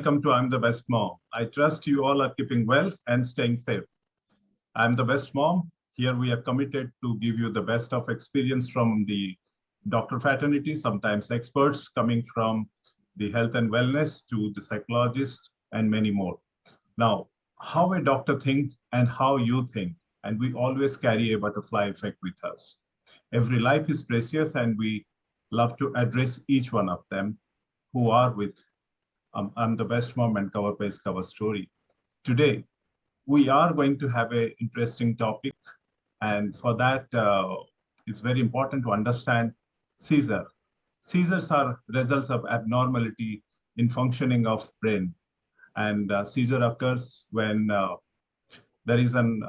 Welcome to I'm the Best Mom. I trust you all are keeping well and staying safe. I'm the Best Mom. Here we are committed to give you the best of experience from the doctor fraternity, sometimes experts coming from the health and wellness to the psychologist and many more. Now, how a doctor thinks and how you think, and we always carry a butterfly effect with us. Every life is precious and we love to address each one of them who are with I'm the Best Mom and Cover Page Cover Story. Today, we are going to have an interesting topic. And for that, it's very important to understand seizure. Seizures are results of abnormality in functioning of brain. And seizure occurs when there is an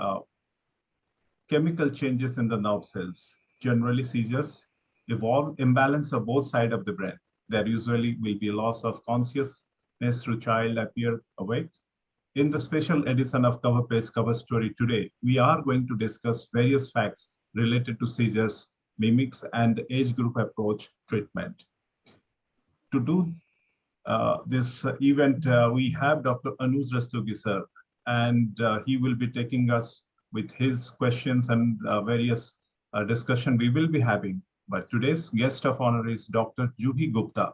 chemical changes in the nerve cells. Generally, seizures involve imbalance of both sides of the brain. There usually will be loss of consciousness through child appear awake. In the special edition of Cover Page Cover Story today, we are going to discuss various facts related to seizures, mimics, and the age group approach treatment. To do this event, we have Dr. Anuj Rastogi sir, and he will be taking us with his questions and various discussion we will be having. But today's guest of honor is Dr. Juhi Gupta.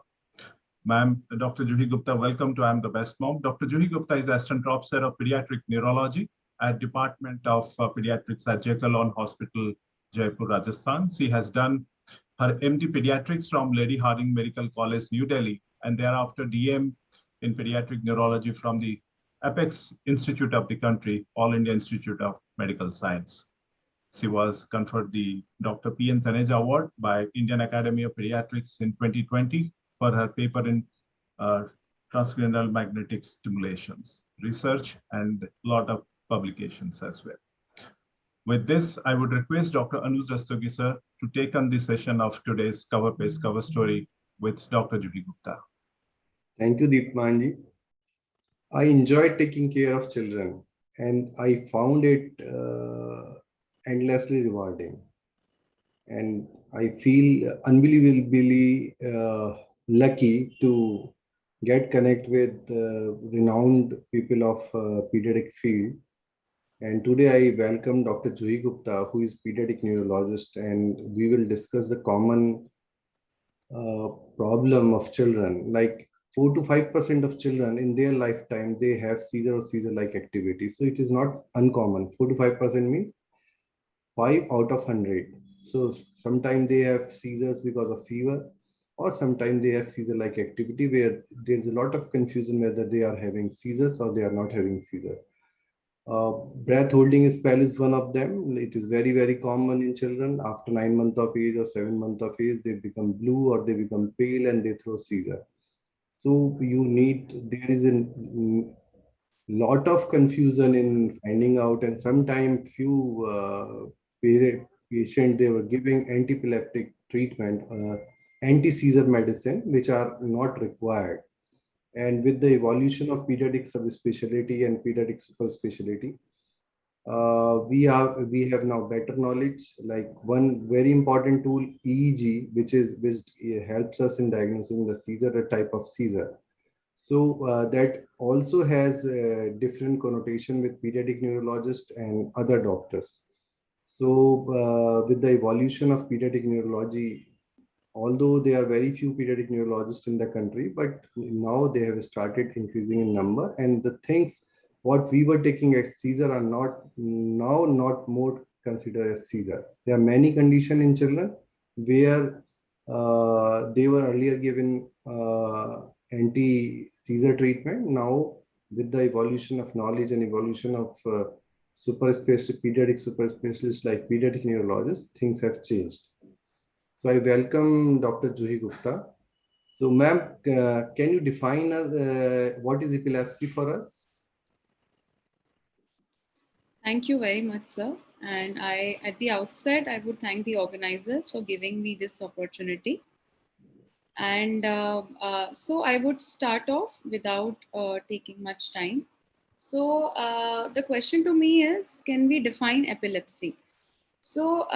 Ma'am, Dr. Juhi Gupta, welcome to I'm the Best Mom. Dr. Juhi Gupta is Assistant Professor of Pediatric Neurology at Department of Pediatrics at Jekyll Hospital, Jaipur, Rajasthan. She has done her MD Pediatrics from Lady Hardinge Medical College, New Delhi, and thereafter DM in Pediatric Neurology from the Apex Institute of the country, All India Institute of Medical Science. She was conferred the Dr. P.N. Taneja Award by Indian Academy of Pediatrics in 2020 for her paper in transcranial magnetic stimulations, research, and a lot of publications as well. With this, I would request Dr. Anuj Rastogi sir to take on the session of today's Cover Page Cover Story with Dr. Juhi Gupta. Thank you, Deepmanji. I enjoyed taking care of children and I found it endlessly rewarding. And I feel unbelievably lucky to get connect with renowned people of pediatric field. And today I welcome Dr. Juhi Gupta, who is pediatric neurologist, and we will discuss the common problem of children. Like 4 to 5% of children in their lifetime, they have seizure or seizure-like activity. So it is not uncommon. 4 to 5% means 5 out of 100. So sometimes they have seizures because of fever, or sometimes they have seizure-like activity where there's a lot of confusion whether they are having seizures or they are not having seizure. Breath holding spell is one of them. It is very, very common in children. After 9 months of age or 7 months of age, they become blue or they become pale and they throw seizure. So there is a lot of confusion in finding out, and sometimes few patient they were giving antiepileptic treatment, anti-seizure medicine, which are not required. And with the evolution of pediatric subspecialty and pediatric super specialty, we have now better knowledge. Like one very important tool, EEG, which helps us in diagnosing the seizure, a type of seizure. So that also has a different connotation with pediatric neurologists and other doctors. So with the evolution of pediatric neurology, although there are very few pediatric neurologists in the country, but now they have started increasing in number. And the things what we were taking as seizure are not more considered as seizure. There are many conditions in children where they were earlier given anti-seizure treatment. Now, with the evolution of knowledge and evolution of pediatric super specialists like pediatric neurologists, things have changed. So I welcome Dr. Juhi Gupta. So ma'am, can you define what is epilepsy for us? Thank you very much, sir. And at the outset, I would thank the organizers for giving me this opportunity. And so I would start off without taking much time. So the question to me is, can we define epilepsy? So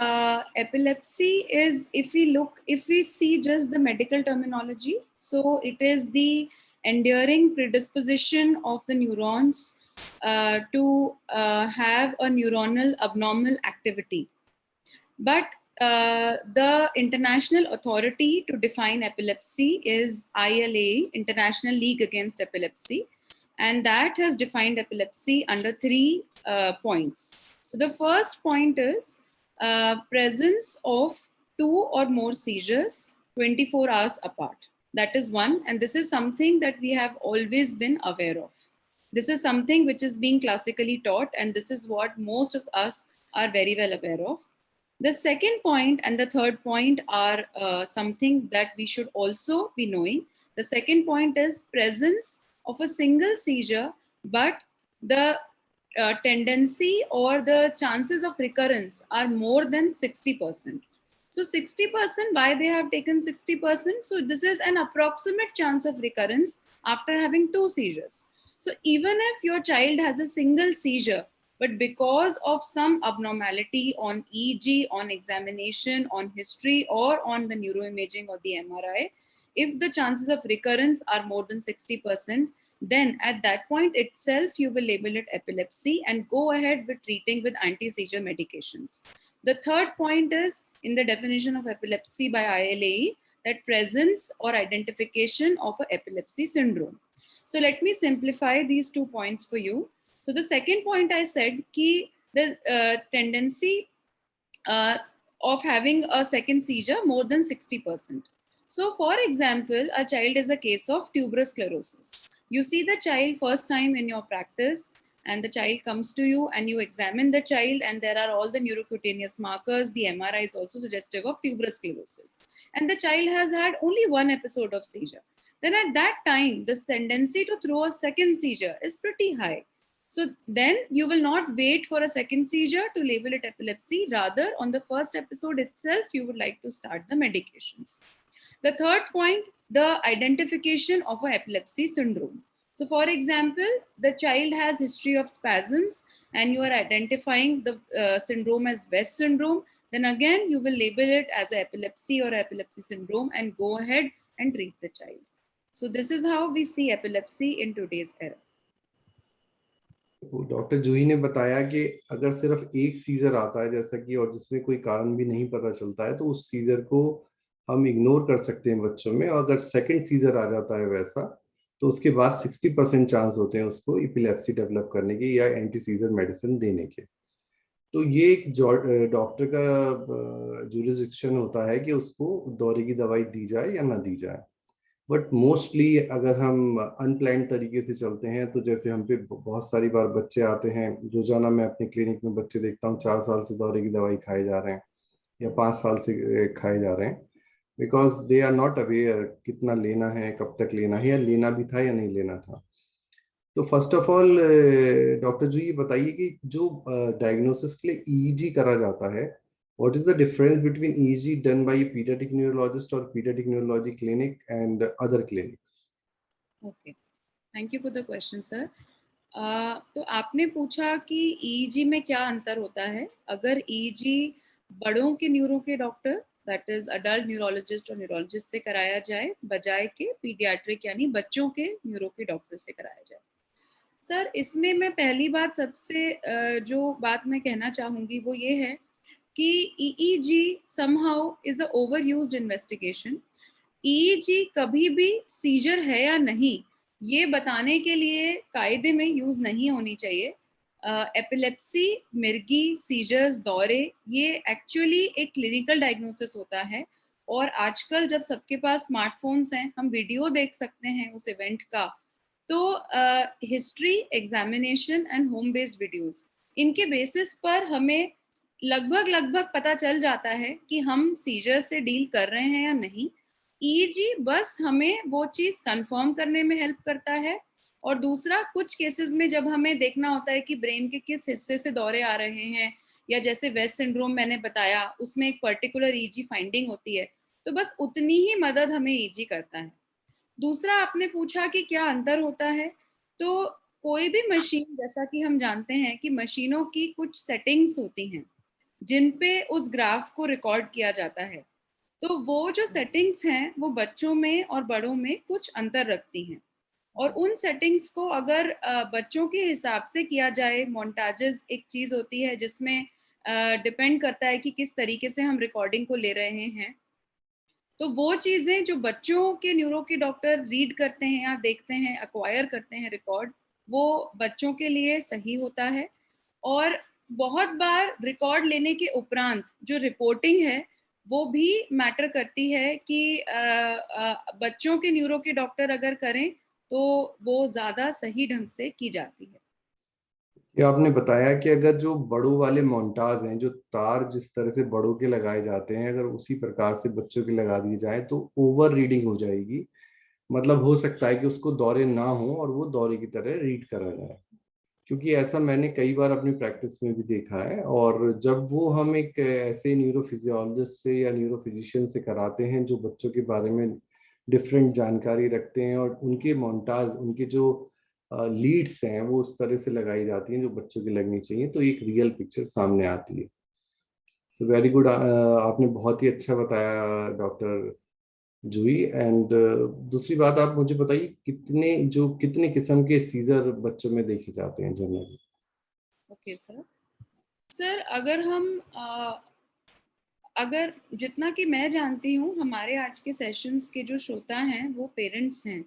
epilepsy is, if we see just the medical terminology, so it is the enduring predisposition of the neurons to have a neuronal abnormal activity. But the international authority to define epilepsy is ILA, International League Against Epilepsy, and that has defined epilepsy under 3 points. So the first point is presence of 2 or more seizures 24 hours apart. That is one, and this is something that we have always been aware of. This is something which is being classically taught, and this is what most of us are very well aware of. The second point and the third point are something that we should also be knowing. The second point is presence of a single seizure, but the tendency or the chances of recurrence are more than 60%. So 60%, why they have taken 60%? So this is an approximate chance of recurrence after having 2 seizures. So even if your child has a single seizure, but because of some abnormality on EEG, on examination, on history, or on the neuroimaging or the MRI, if the chances of recurrence are more than 60%, then at that point itself, you will label it epilepsy and go ahead with treating with anti-seizure medications. The third point is in the definition of epilepsy by ILAE, that presence or identification of an epilepsy syndrome. So let me simplify these 2 points for you. So the second point I said, ki the tendency of having a second seizure more than 60%. So for example, a child is a case of tuberous sclerosis. You see the child first time in your practice, and the child comes to you and you examine the child, and there are all the neurocutaneous markers. The MRI is also suggestive of tuberous sclerosis. And the child has had only 1 episode of seizure. Then at that time, the tendency to throw a second seizure is pretty high. So then you will not wait for a second seizure to label it epilepsy. Rather, on the first episode itself, you would like to start the medications. The third point, the identification of an epilepsy syndrome. So for example, the child has history of spasms and you are identifying the syndrome as West syndrome, then again, you will label it as epilepsy or epilepsy syndrome and go ahead and treat the child. So this is how we see epilepsy in today's era. Doctor Juhi ने बताया कि अगर सिर्फ एक scissor आता है जैसा कि, और जिसमें कोई कारण भी नहीं पता चलता है, तो उस सीजर को हम इग्नोर कर सकते हैं बच्चों में, और अगर सेकंड सीजर आ जाता है वैसा, तो उसके बाद 60% चांस होते हैं उसको एपिलेप्सी डेवलप करने के या एंटी सीजर मेडिसिन देने के। तो ये एक डॉक्टर का जुरिसडिक्शन होता है कि उसको दौरे की दवाई दी जाए या ना दी जाए। बट मोस्टली अगर हम अनप्लान्ड तरीके से चलते हैं, तो जैसे हम पे बहुत सारी बार बच्चे आते हैं, रोजाना मैं अपने क्लिनिक में बच्चे देखता हूँ 4 साल से दौरे की दवाई खाए जा रहे हैं या 5 साल से खाए जा रहे हैं, because they are not aware कितना लेना है, कब तक लेना है, या लेना भी था या नहीं लेना था। तो फर्स्ट ऑफ ऑल डॉक्टर जी ये बताइए कि जो डायग्नोसिस के लिए ईईजी करा जाता है, what is the difference between EEG done by a pediatric neurologist or pediatric neurology clinic and other clinics? Okay, thank you for the question, sir. तो आपने पूछा कि EEG में क्या अंतर होता है अगर EEG बड़ों के न्यूरो के doctor, that is adult neurologist और न्यूरोलॉजिस्ट से कराया जाए, बजाय के पीडियाट्रिक यानी बच्चों के न्यूरो के डॉक्टर से कराया जाए। सर, इसमें मैं पहली बात सबसे जो बात मैं कहना चाहूँगी वो ये है कि EEG somehow is a overused investigation. EEG कभी भी सीजर है या नहीं ये बताने के लिए कायदे में यूज नहीं होनी चाहिए। एपिलेप्सी, मिर्गी, सीजर्स, दौरे, ये एक्चुअली एक क्लिनिकल डायग्नोसिस होता है, और आजकल जब सबके पास स्मार्टफोन्स हैं, हम वीडियो देख सकते हैं उस इवेंट का, तो history, examination and home based videos, इनके बेसिस पर हमें लगभग पता चल जाता है कि हम सीजर से डील कर रहे हैं या नहीं। EEG बस हमें वो चीज कंफर्म करने में हेल्प करता है, और दूसरा कुछ केसेस में जब हमें देखना होता है कि ब्रेन के किस हिस्से से दौरे आ रहे हैं, या जैसे वेस्ट सिंड्रोम मैंने बताया उसमें एक पर्टिकुलर EEG फाइंडिंग होती है, तो बस उतनी ही मदद हमें EEG करता है। दूसरा आपने पूछा कि क्या अंतर होता है, तो कोई भी मशीन, जैसा कि हम जानते हैं कि मशीनों की कुछ सेटिंग्स होती हैं जिन पे उस ग्राफ को रिकॉर्ड किया जाता है, तो वो जो सेटिंग्स हैं वो बच्चों में और बड़ों में कुछ अंतर रखती हैं। और उन सेटिंग्स को अगर बच्चों के हिसाब से किया जाए, मोन्टाजेस एक चीज होती है जिसमें डिपेंड करता है कि किस तरीके से हम रिकॉर्डिंग को ले रहे हैं, तो वो चीजें जो बच्चों के न्यूरो के डॉक्टर रीड करते हैं या देखते हैं, एक्वायर करते हैं रिकॉर्ड, वो बच्चों के लिए सही होता है। और बहुत बार रिकॉर्ड लेने के उपरांत जो रिपोर्टिंग है वो भी मैटर करती है कि बच्चों के न्यूरो के डॉक्टर अगर करें तो वो ज्यादा सही ढंग से की जाती है। ये आपने बताया कि अगर जो बड़ों वाले मोन्टाज हैं, जो तार जिस तरह से बड़ों के लगाए जाते हैं, अगर उसी प्रकार से बच्चों के लगा दिए जाए तो ओवर रीडिंग हो जाएगी। मतलब हो सकता है कि उसको दौरे ना हो और वो दौरे की तरह रीड करा जाए, क्योंकि ऐसा मैंने कई बार अपनी प्रैक्टिस में भी देखा है। और जब वो हम एक ऐसे न्यूरोफिजियोलॉजिस्ट से या न्यूरोफिजिशियन से कराते हैं जो बच्चों के बारे में डिफरेंट जानकारी रखते हैं, और उनके मोन्टाज, उनके जो लीड्स हैं वो उस तरह से लगाई जाती हैं जो बच्चों की लगनी चाहिए, तो एक रियल पिक्चर सामने आती है। सो वेरी गुड, आपने बहुत ही अच्छा बताया डॉक्टर जूही। एंड दूसरी बात आप मुझे बताइए, कितने किस्म के सीजर बच्चों में देखे जाते हैं जनरली? Okay sir. सर अगर हम अगर जितना कि मैं जानती हूँ, हमारे आज के सेशंस के जो श्रोता हैं वो पेरेंट्स हैं,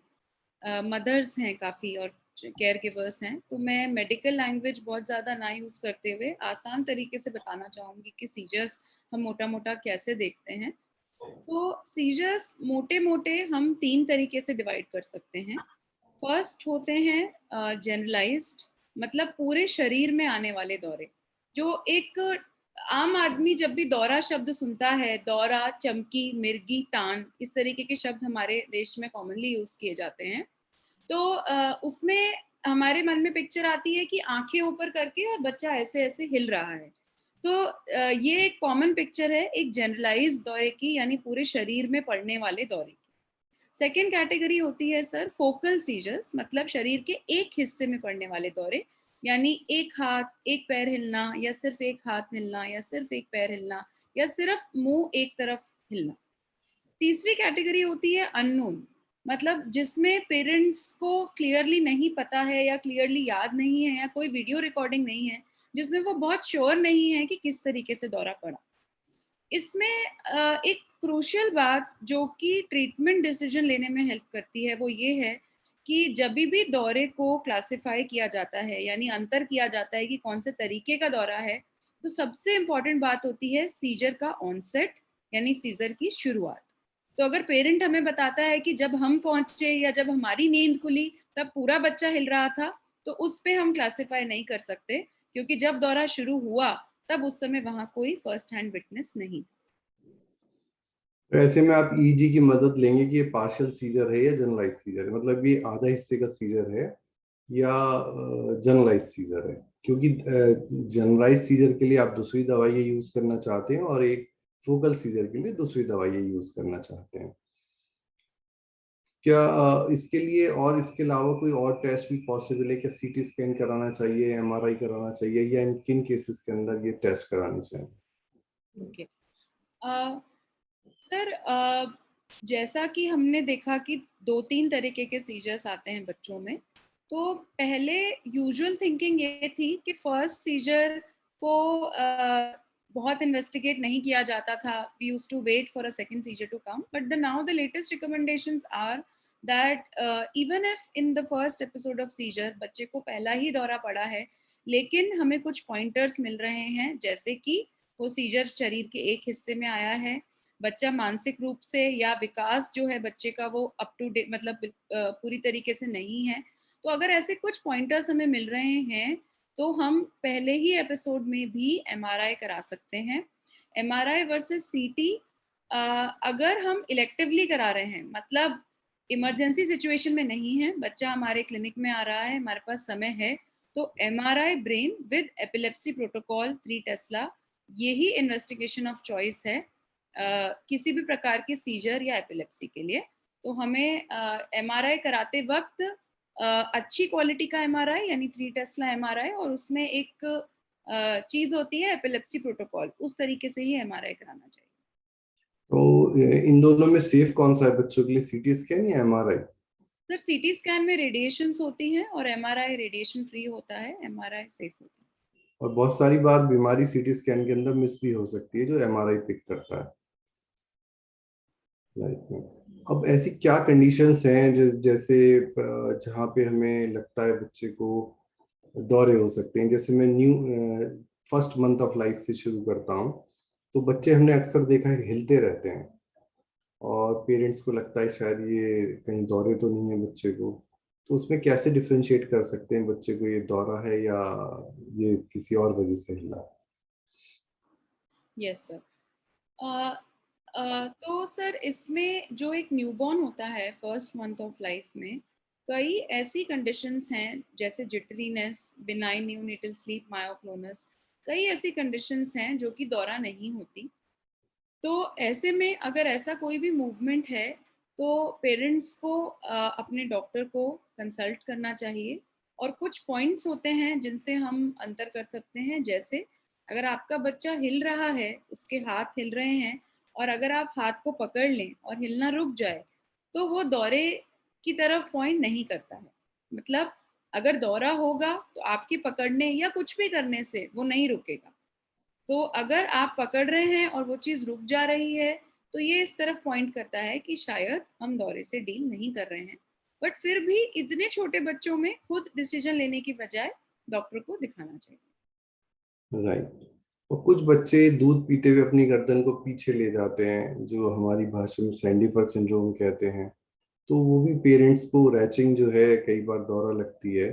मदर्स हैं काफ़ी, और केयर गिवर्स हैं। तो मैं मेडिकल लैंग्वेज बहुत ज़्यादा ना यूज़ करते हुए आसान तरीके से बताना चाहूँगी कि सीजर्स हम मोटा मोटा कैसे देखते हैं। तो सीजर्स मोटे मोटे हम 3 तरीके से डिवाइड कर सकते हैं। फर्स्ट होते हैं जनरलाइज्ड, मतलब पूरे शरीर में आने वाले दौरे। जो एक आम आदमी जब भी दौरा शब्द सुनता है, दौरा, चमकी, मिर्गी, तान, इस तरीके के शब्द हमारे देश में कॉमनली यूज किए जाते हैं। तो उसमें हमारे मन में पिक्चर आती है कि आंखें ऊपर करके और बच्चा ऐसे ऐसे हिल रहा है। तो ये एक कॉमन पिक्चर है एक जनरलाइज दौरे की, यानी पूरे शरीर में पड़ने वाले दौरे की। सेकेंड कैटेगरी होती है सर फोकल सीजर्स, मतलब शरीर के एक हिस्से में पड़ने वाले दौरे, यानी एक हाथ एक पैर हिलना, या सिर्फ एक हाथ हिलना, या सिर्फ एक पैर हिलना, या सिर्फ मुंह एक तरफ हिलना। तीसरी कैटेगरी होती है अननोन, मतलब जिसमें पेरेंट्स को क्लियरली नहीं पता है या क्लियरली याद नहीं है या कोई वीडियो रिकॉर्डिंग नहीं है, जिसमें वो बहुत श्योर नहीं है कि किस तरीके से दौरा पड़ा। इसमें एक क्रूशियल बात जो कि ट्रीटमेंट डिसीजन लेने में हेल्प करती है वो ये है कि जब भी दौरे को क्लासिफाई किया जाता है, यानी अंतर किया जाता है कि कौन से तरीके का दौरा है, तो सबसे इम्पॉर्टेंट बात होती है सीजर का ऑनसेट, यानी सीजर की शुरुआत। तो अगर पेरेंट हमें बताता है कि जब हम पहुंचे या जब हमारी नींद खुली तब पूरा बच्चा हिल रहा था, तो उस पे हम क्लासिफाई नहीं कर सकते, क्योंकि जब दौरा शुरू हुआ तब उस समय वहां कोई फर्स्ट हैंड विटनेस नहीं। तो ऐसे में आप ईजी की मदद लेंगे कि ये पार्शियल सीजर है या जनरलाइज सीजर है, मतलब ये आधा हिस्से का सीजर है या जनरलाइज सीजर है? क्योंकि जनरलाइज सीजर के लिए आप दूसरी दवाइयाँ यूज करना चाहते हैं और एक फोकल सीजर के लिए दूसरी दवाइयाँ यूज करना चाहते हैं। क्या इसके लिए और इसके अलावा कोई और टेस्ट भी पॉसिबल है? क्या सीटी स्कैन कराना चाहिए, एमआरआई कराना चाहिए, या इन किन केसेस के अंदर ये टेस्ट कराने चाहिए? ओके सर, जैसा कि हमने देखा कि 2-3 तरीके के सीजर्स आते हैं बच्चों में। तो पहले यूजुअल थिंकिंग ये थी कि फर्स्ट सीजर को बहुत इन्वेस्टिगेट नहीं किया जाता था, we used to wait for a second seizure to come, but now the latest recommendations are that even if in the first episode of seizure बच्चे को पहला ही दौरा पड़ा है, लेकिन हमें कुछ पॉइंटर्स मिल रहे हैं, जैसे कि वो सीजर शरीर के एक हिस्से में आया है, बच्चा मानसिक रूप से या विकास जो है बच्चे का वो अप टू डेट, मतलब पूरी तरीके से नहीं है। तो अगर ऐसे कुछ पॉइंटर्स हमें मिल रहे हैं तो हम पहले ही एपिसोड में भी एमआरआई करा सकते हैं। एमआरआई वर्सेस सीटी अगर हम इलेक्टिवली करा रहे हैं, मतलब इमरजेंसी सिचुएशन में नहीं है, बच्चा हमारे क्लिनिक में आ रहा है, हमारे पास समय है, तो MRI brain with epilepsy protocol 3 Tesla यही इन्वेस्टिगेशन ऑफ चॉइस है किसी भी प्रकार की सीजर या एपिलेप्सी के लिए। तो हमें एमआरआई कराते वक्त अच्छी क्वालिटी का एमआरआई, यानी 3 टेस्ला एमआरआई, और उसमें एक चीज होती है एपिलेप्सी प्रोटोकॉल, उस तरीके से ही एमआरआई कराना चाहिए। तो इन दोनों में सेफ कौन सा है बच्चों के लिए, सीटी स्कैन या एमआरआई? सर सीटी स्कैन में रेडिएशंस होती हैं और एमआरआई रेडिएशन फ्री होता है, एमआरआई सेफ होता है। और बहुत सारी बार बीमारी सीटी स्कैन के अंदर मिस भी हो सकती है जो एमआरआई पिक करता है लाइफ में। अब ऐसी क्या कंडीशंस हैं जैसे जहाँ पे हमें लगता है बच्चे को दौरे हो सकते हैं? जैसे मैं new first month of life से शुरू करता हूँ, तो बच्चे हमने अक्सर देखा है हिलते रहते हैं और पेरेंट्स को लगता है शायद ये कहीं दौरे तो नहीं है बच्चे को। तो उसमें कैसे डिफरेंशिएट कर सकते हैं बच्चे को ये दौरा है या ये किसी और वजह से हिला है? Yes sir. तो सर इसमें जो एक न्यूबॉर्न होता है फर्स्ट मंथ ऑफ लाइफ में, कई ऐसी कंडीशंस हैं जैसे जिटरीनेस, बिनाइन न्यूनेटल स्लीप, मायोक्लोनस, कई ऐसी कंडीशंस हैं जो कि दौरा नहीं होती। तो ऐसे में अगर ऐसा कोई भी मूवमेंट है तो पेरेंट्स को अपने डॉक्टर को कंसल्ट करना चाहिए। और कुछ पॉइंट्स होते हैं जिनसे हम अंतर कर सकते हैं, जैसे अगर आपका बच्चा हिल रहा है, उसके हाथ हिल रहे हैं, और अगर आप हाथ को पकड़ लें और हिलना रुक जाए, तो वो दौरे की तरफ पॉइंट नहीं करता है। मतलब अगर दौरा होगा तो आपके पकड़ने या कुछ भी करने से वो नहीं रुकेगा। तो अगर आप पकड़ रहे हैं और वो चीज़ रुक जा रही है, तो ये इस तरफ पॉइंट करता है कि शायद हम दौरे से डील नहीं कर रहे हैं। बट फिर भी इतने छोटे बच्चों में खुद डिसीजन लेने की बजाय डॉक्टर को दिखाना चाहिए। राइट। और कुछ बच्चे दूध पीते हुए अपनी गर्दन को पीछे ले जाते हैं, जो हमारी भाषा में सैंडिफर सिंड्रोम कहते हैं। तो वो भी पेरेंट्स को रैचिंग जो है कई बार दौरा लगती है।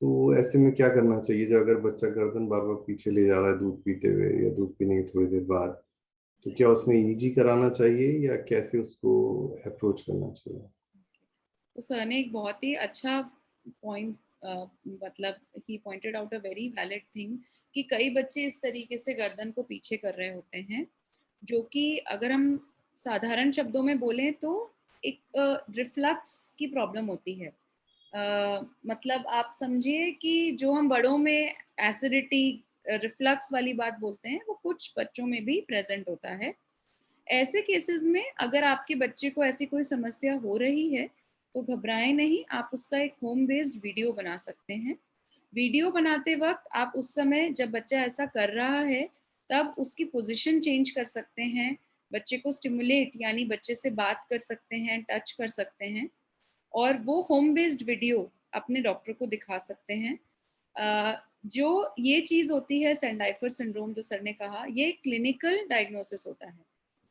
तो ऐसे में क्या करना चाहिए जो अगर बच्चा गर्दन बार बार पीछे ले जा रहा है दूध पीते हुए या दूध पीने की थोड़ी देर बाद, तो क्या उसमें ईजी कराना चाहिए या कैसे उसको अप्रोच करना चाहिए? तो सर ने एक बहुत ही अच्छा पॉइंट, मतलब ही pointed out a very valid thing, कि कई बच्चे इस तरीके से गर्दन को पीछे कर रहे होते हैं, जो कि अगर हम साधारण शब्दों में बोलें तो एक रिफ्लक्स की प्रॉब्लम होती है। मतलब आप समझिए कि जो हम बड़ों में एसिडिटी, रिफ्लक्स वाली बात बोलते हैं, वो कुछ बच्चों में भी प्रेजेंट होता है। ऐसे केसेस में अगर आपके बच्चे को ऐसी कोई समस्या हो रही है तो घबराएं नहीं, आप उसका एक होम बेस्ड वीडियो बना सकते हैं। वीडियो बनाते वक्त आप उस समय जब बच्चा ऐसा कर रहा है तब उसकी पोजीशन चेंज कर सकते हैं, बच्चे को स्टिमुलेट यानी बच्चे से बात कर सकते हैं, टच कर सकते हैं, और वो होम बेस्ड वीडियो अपने डॉक्टर को दिखा सकते हैं। जो ये चीज़ होती है सेंडाइफर सिंड्रोम जो सर ने कहा, ये क्लिनिकल डायग्नोसिस होता है।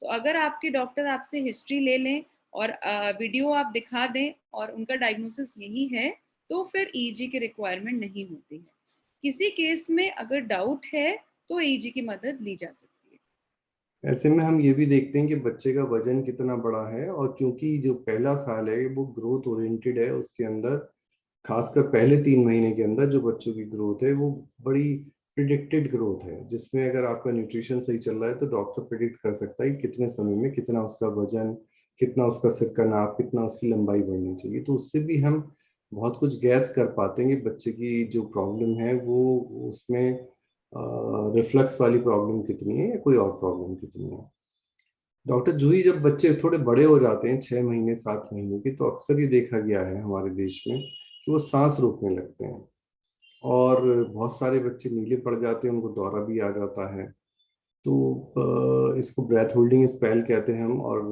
तो अगर आपके डॉक्टर आपसे हिस्ट्री ले लें और वीडियो आप दिखा दें और उनका डायग्नोसिस यही है, तो फिर ईजी की रिक्वायरमेंट नहीं होती है। किसी केस में अगर डाउट है तो ईजी की मदद ली जा सकती है। ऐसे में हम ये भी देखते हैं कि बच्चे का वजन कितना बड़ा है, और क्योंकि जो पहला साल है वो ग्रोथ ओरिएंटेड है, उसके अंदर खासकर पहले 3 महीने के अंदर जो बच्चों की ग्रोथ है वो बड़ी प्रिडिक्टेड ग्रोथ है, जिसमें अगर आपका न्यूट्रिशन सही चल रहा है तो डॉक्टर प्रिडिक्ट कर सकता है कि कितने समय में कितना उसका वजन, कितना उसका सिर का नाप, कितना उसकी लंबाई बढ़नी चाहिए। तो उससे भी हम बहुत कुछ गैस कर पाते हैं कि बच्चे की जो प्रॉब्लम है वो उसमें रिफ्लक्स वाली प्रॉब्लम कितनी है या कोई और प्रॉब्लम कितनी है। डॉक्टर जूही, जब बच्चे थोड़े बड़े हो जाते हैं 6 महीने 7 महीने के, तो अक्सर ये देखा गया है हमारे देश में कि वो सांस रोकने लगते हैं और बहुत सारे बच्चे नीले पड़ जाते हैं, उनको दौरा भी आ जाता है। तो इसको ब्रेथ होल्डिंग स्पेल कहते हैं हम, और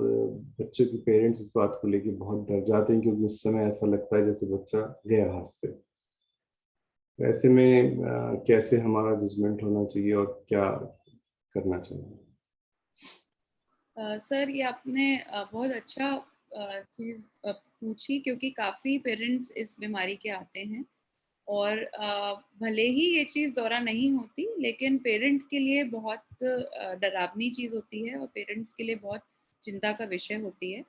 बच्चों के पेरेंट्स इस बात को लेके बहुत डर जाते हैं क्योंकि उस समय ऐसा लगता है जैसे बच्चा गया हाथ से। तो ऐसे में कैसे हमारा जजमेंट होना चाहिए और क्या करना चाहिए? सर ये आपने बहुत अच्छा चीज़ पूछी, क्योंकि काफ़ी पेरेंट्स इस बीमारी के आते हैं और भले ही ये चीज़ दौरा नहीं होती, लेकिन पेरेंट के लिए बहुत डरावनी चीज़ होती है और पेरेंट्स के लिए बहुत चिंता का विषय होती है।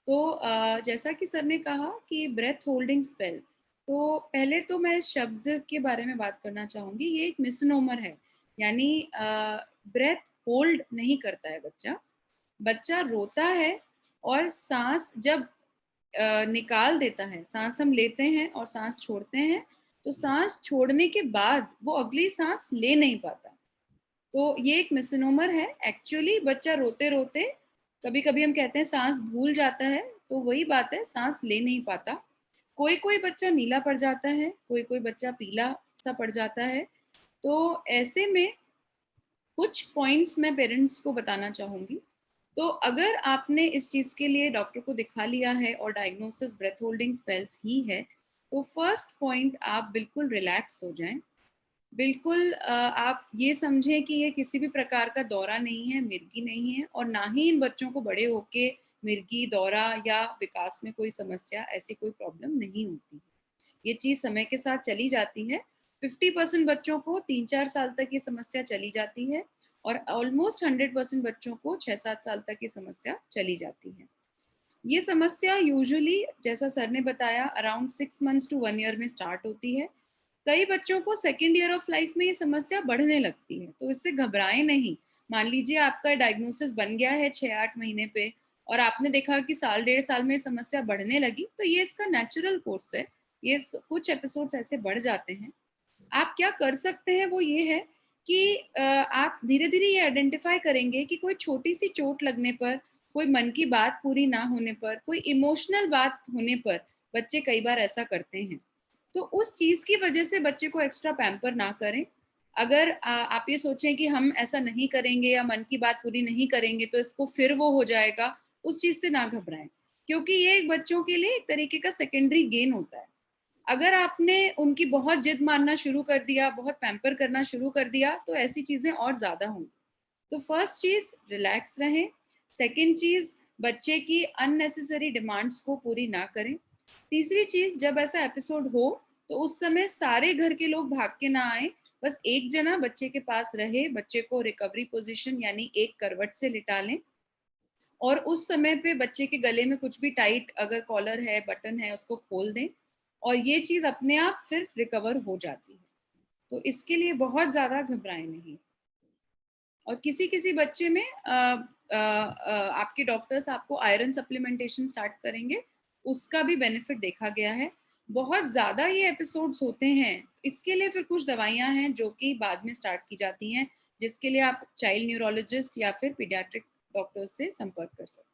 तो जैसा कि सर ने कहा कि ब्रेथ होल्डिंग स्पेल, तो पहले तो मैं इस शब्द के बारे में बात करना चाहूँगी। ये एक मिसनोमर है, यानी ब्रेथ होल्ड नहीं करता है बच्चा। बच्चा रोता है और सांस जब निकाल देता है, सांस हम लेते हैं और सांस छोड़ते हैं, तो सांस छोड़ने के बाद वो अगली सांस ले नहीं पाता। तो ये एक मिसनोमर है। एक्चुअली बच्चा रोते रोते कभी कभी हम कहते हैं सांस भूल जाता है, तो वही बात है, सांस ले नहीं पाता। कोई कोई बच्चा नीला पड़ जाता है, कोई कोई बच्चा पीला सा पड़ जाता है। तो ऐसे में कुछ पॉइंट्स मैं पेरेंट्स को बताना चाहूंगी। तो अगर आपने इस चीज के लिए डॉक्टर को दिखा लिया है और डायग्नोसिस ब्रेथ होल्डिंग स्पेल्स ही है, तो फर्स्ट पॉइंट, आप बिल्कुल रिलैक्स हो जाएं। बिल्कुल आप ये समझें कि ये किसी भी प्रकार का दौरा नहीं है, मिर्गी नहीं है, और ना ही इन बच्चों को बड़े होके मिर्गी, दौरा या विकास में कोई समस्या, ऐसी कोई प्रॉब्लम नहीं होती। ये चीज समय के साथ चली जाती है। 50% बच्चों को 3-4 साल तक ये समस्या चली जाती है, और ऑलमोस्ट 100% बच्चों को 6-7 साल तक ये समस्या चली जाती है। ये समस्या यूजुअली, जैसा सर ने बताया, अराउंड 6 मंथ्स टू 1 ईयर में स्टार्ट होती है। कई बच्चों को सेकेंड ईयर ऑफ लाइफ में ये समस्या बढ़ने लगती है, तो इससे घबराएं नहीं। मान लीजिए आपका डायग्नोसिस बन गया है 6-8 महीने पे, और आपने देखा कि साल 1.5 साल में समस्या बढ़ने लगी, तो ये इसका नेचुरल कोर्स है। ये कुछ एपिसोड्स ऐसे बढ़ जाते हैं। आप क्या कर सकते हैं वो ये है कि आप धीरे धीरे ये आइडेंटिफाई करेंगे कि कोई छोटी सी चोट लगने पर, कोई मन की बात पूरी ना होने पर, कोई इमोशनल बात होने पर, बच्चे कई बार ऐसा करते हैं। तो उस चीज की वजह से बच्चे को एक्स्ट्रा पैम्पर ना करें। अगर आप ये सोचें कि हम ऐसा नहीं करेंगे या मन की बात पूरी नहीं करेंगे तो इसको फिर वो हो जाएगा, उस चीज से ना घबराएं, क्योंकि ये एक बच्चों के लिए एक तरीके का सेकेंडरी गेन होता है। अगर आपने उनकी बहुत जिद मानना शुरू कर दिया, बहुत पैम्पर करना शुरू कर दिया, तो ऐसी चीजें और ज्यादा होंगी। तो फर्स्ट चीज, रिलैक्स रहें। सेकेंड चीज, बच्चे की अननेसेसरी डिमांड्स को पूरी ना करें। तीसरी चीज, जब ऐसा एपिसोड हो तो उस समय सारे घर के लोग भाग के ना आए, बस एक जना बच्चे के पास रहे, बच्चे को रिकवरी पोजीशन यानी एक करवट से लिटा लें, और उस समय पे बच्चे के गले में कुछ भी टाइट, अगर कॉलर है, बटन है, उसको खोल दें, और ये चीज अपने आप फिर रिकवर हो जाती है। तो इसके लिए बहुत ज्यादा घबराएं नहीं। और किसी किसी बच्चे में आपके डॉक्टर्स आपको आयरन सप्लीमेंटेशन स्टार्ट करेंगे, उसका भी बेनिफिट देखा गया है। बहुत ज्यादा ये एपिसोड्स होते हैं, इसके लिए फिर कुछ दवाइयां हैं जो कि बाद में स्टार्ट की जाती हैं, जिसके लिए आप चाइल्ड न्यूरोलॉजिस्ट या फिर पीडियाट्रिक डॉक्टर्स से संपर्क कर सकते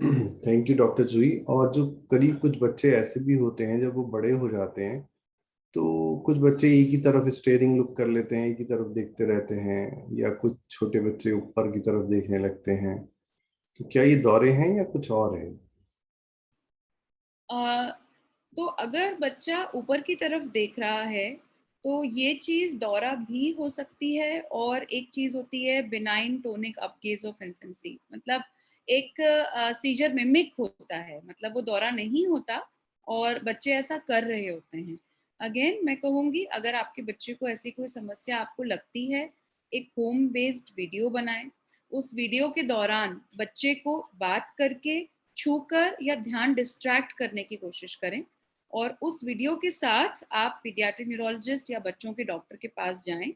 हैं। थैंक यू डॉक्टर जूही। और जो करीब कुछ बच्चे ऐसे भी होते हैं, जब वो बड़े हो जाते हैं तो कुछ बच्चे एक ही तरफ स्टेयरिंग लुक कर लेते हैं, एक ही तरफ देखते रहते हैं, या कुछ छोटे बच्चे ऊपर की तरफ देखने लगते हैं। तो क्या ये दौरे हैं या कुछ और है? हैं। तो अगर बच्चा ऊपर की तरफ देख रहा है तो ये चीज दौरा भी हो सकती है, और एक चीज होती है बिनाइन टोनिक अपगेज ऑफ इन्फेंसी, मतलब एक सीजर मिमिक होता है, मतलब वो दौरा नहीं होता और बच्चे ऐसा कर रहे होते हैं। अगेन मैं कहूंगी, अगर आपके बच्चे को ऐसी कोई समस्या आपको लगती है, एक होम बेस्ड वीडियो बनाएं। उस वीडियो के दौरान बच्चे को बात करके, छूकर या ध्यान डिस्ट्रैक्ट करने की कोशिश करें, और उस वीडियो के साथ आप पीडियाट्रिक न्यूरोलॉजिस्ट या बच्चों के डॉक्टर के पास जाएं।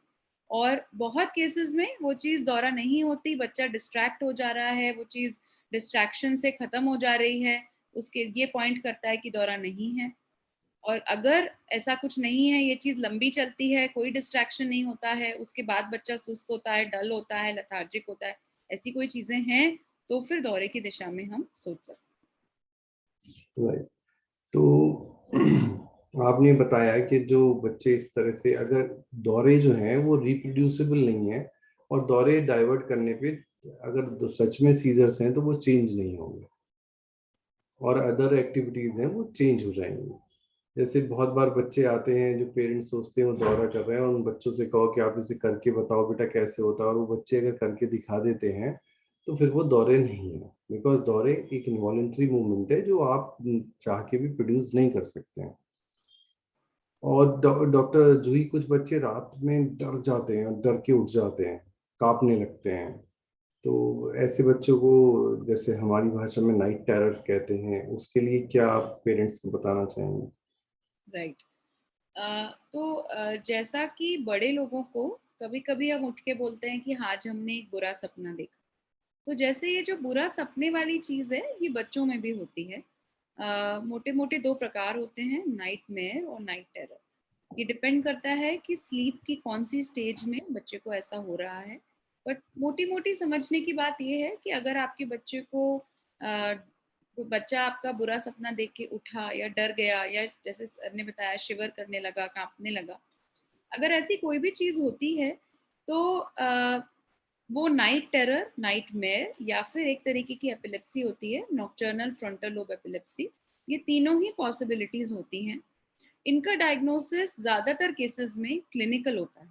और बहुत केसेस में वो चीज़ दौरा नहीं होती, बच्चा डिस्ट्रैक्ट हो जा रहा है, वो चीज़ डिस्ट्रैक्शन से खत्म हो जा रही है, उसके ये पॉइंट करता है कि दौरा नहीं है। और अगर ऐसा कुछ नहीं है, ये चीज़ लंबी चलती है, कोई डिस्ट्रैक्शन नहीं होता है, उसके बाद बच्चा सुस्त होता है, डल होता है, लेथार्जिक होता है, ऐसी कोई चीज़ें हैं, तो फिर दौरे की दिशा में हम सोच सकते हैं। राइट। तो आपने बताया कि जो बच्चे इस तरह से, अगर दौरे जो हैं वो रिप्रोड्यूसिबल नहीं है, और दौरे डाइवर्ट करने पे अगर सच में सीजर्स हैं तो वो चेंज नहीं होंगे, और अदर एक्टिविटीज हैं वो चेंज हो जाएंगी। जैसे बहुत बार बच्चे आते हैं, जो पेरेंट्स सोचते हैं वो दौरा कर रहे हैं, और उन बच्चों से कहो कि आप इसे करके बताओ बेटा कैसे होता है, और वो बच्चे अगर करके दिखा देते हैं तो फिर वो दौरे नहीं है। बिकॉज दौरे एक इन्वॉलेंट्री मूवमेंट है जो आप चाह के भी प्रोड्यूस नहीं कर सकते हैं। और डॉक्टर जूही, कुछ बच्चे रात में डर जाते हैं, डर के उठ जाते हैं, कांपने लगते हैं। तो ऐसे बच्चों को, जैसे हमारी भाषा में नाइट टेरर कहते हैं, उसके लिए क्या आप पेरेंट्स को बताना चाहेंगे? राइट। तो जैसा कि बड़े लोगों को कभी कभी हम उठ के बोलते हैं कि आज हमने एक बुरा सपना देखा, तो जैसे ये जो बुरा सपने वाली चीज है, ये बच्चों में भी होती है। मोटे मोटे दो प्रकार होते हैं, नाइट मेयर और नाइट टेरर। ये डिपेंड करता है कि स्लीप की कौन सी स्टेज में बच्चे को ऐसा हो रहा है। बट मोटी मोटी समझने की बात यह है कि अगर आपके बच्चे को बच्चा आपका बुरा सपना देख के उठा या डर गया या जैसे सर ने बताया शिवर करने लगा, कांपने लगा, अगर ऐसी कोई भी चीज होती है तो वो नाइट टेरर, नाइटमेयर या फिर एक तरीके की एपिलेप्सी होती है, नॉक्टर्नल फ्रंटल लोब एपिलेप्सी। ये तीनों ही पॉसिबिलिटीज होती हैं। इनका डायग्नोसिस ज्यादातर केसेस में क्लिनिकल होता है।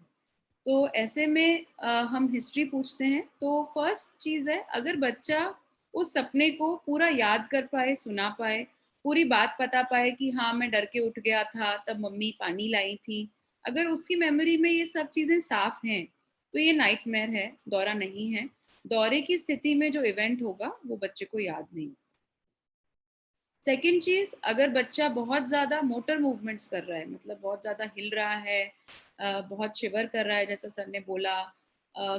तो ऐसे में हम हिस्ट्री पूछते हैं। तो फर्स्ट चीज है, अगर बच्चा उस सपने को पूरा याद कर पाए, सुना पाए, पूरी बात बता पाए कि हाँ मैं डर के उठ गया था, तब मम्मी पानी लाई थी, अगर उसकी मेमोरी में ये सब चीजें साफ हैं तो ये नाइटमेयर है, दौरा नहीं है। दौरे की स्थिति में जो इवेंट होगा वो बच्चे को याद नहीं। सेकेंड चीज, अगर बच्चा बहुत ज्यादा मोटर मूवमेंट्स कर रहा है, मतलब बहुत ज्यादा हिल रहा है, बहुत शिवर कर रहा है जैसा सर ने बोला,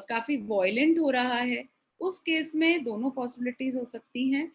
काफी वॉयलेंट हो रहा है, उस केस में दोनों पॉसिबिलिटीज हो सकती हैं।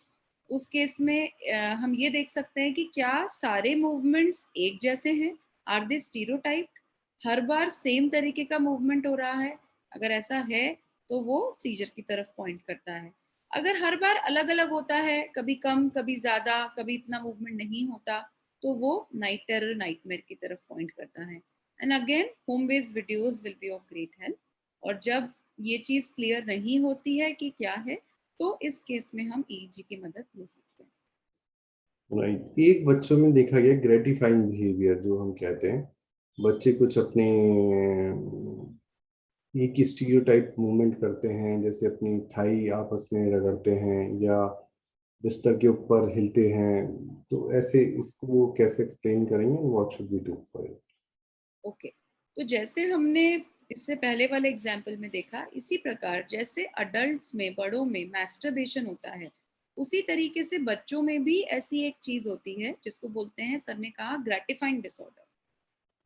उस केस में हम ये देख सकते हैं कि क्या सारे मूवमेंट्स एक जैसे हैं, आर दे स्टीरियोटाइप्ड, हर बार सेम तरीके का मूवमेंट हो रहा है। अगर ऐसा है तो वो सीजर की तरफ पॉइंट करता है। अगर हर बार अलग अलग होता है, कभी कम कभी ज्यादा, कभी इतना मूवमेंट नहीं होता, तो वो नाइट टेरर, नाइटमेयर की तरफ पॉइंट करता है। And again home based videos will be of great help. और जब ये चीज क्लियर नहीं होती है कि क्या है, तो इस केस में हम ईईजी की मदद ले सकते हैं। राइट, एक बच्चों में देखा गया ग्रेटिफाइंग बिहेवियर जो हम कहते हैं, बच्चे कुछ अपने एक स्टीरियोटाइप मूवमेंट करते हैं, जैसे अपनी थाई आपस में रगड़ते हैं या बिस्तर के ऊपर हिलते हैं। तो ऐसे इसको कैसे एक्सप्लेन करेंगे, what should we do for it? Okay, तो जैसे हमने इससे पहले वाले एग्जाम्पल में देखा, इसी प्रकार जैसे अडल्ट्स में, बड़ों में मैस्टरबेशन होता है, उसी तरीके से बच्चों में भी ऐसी एक चीज होती है जिसको बोलते हैं, सर ने कहा, ग्रेटिफाइंग डिसऑर्डर।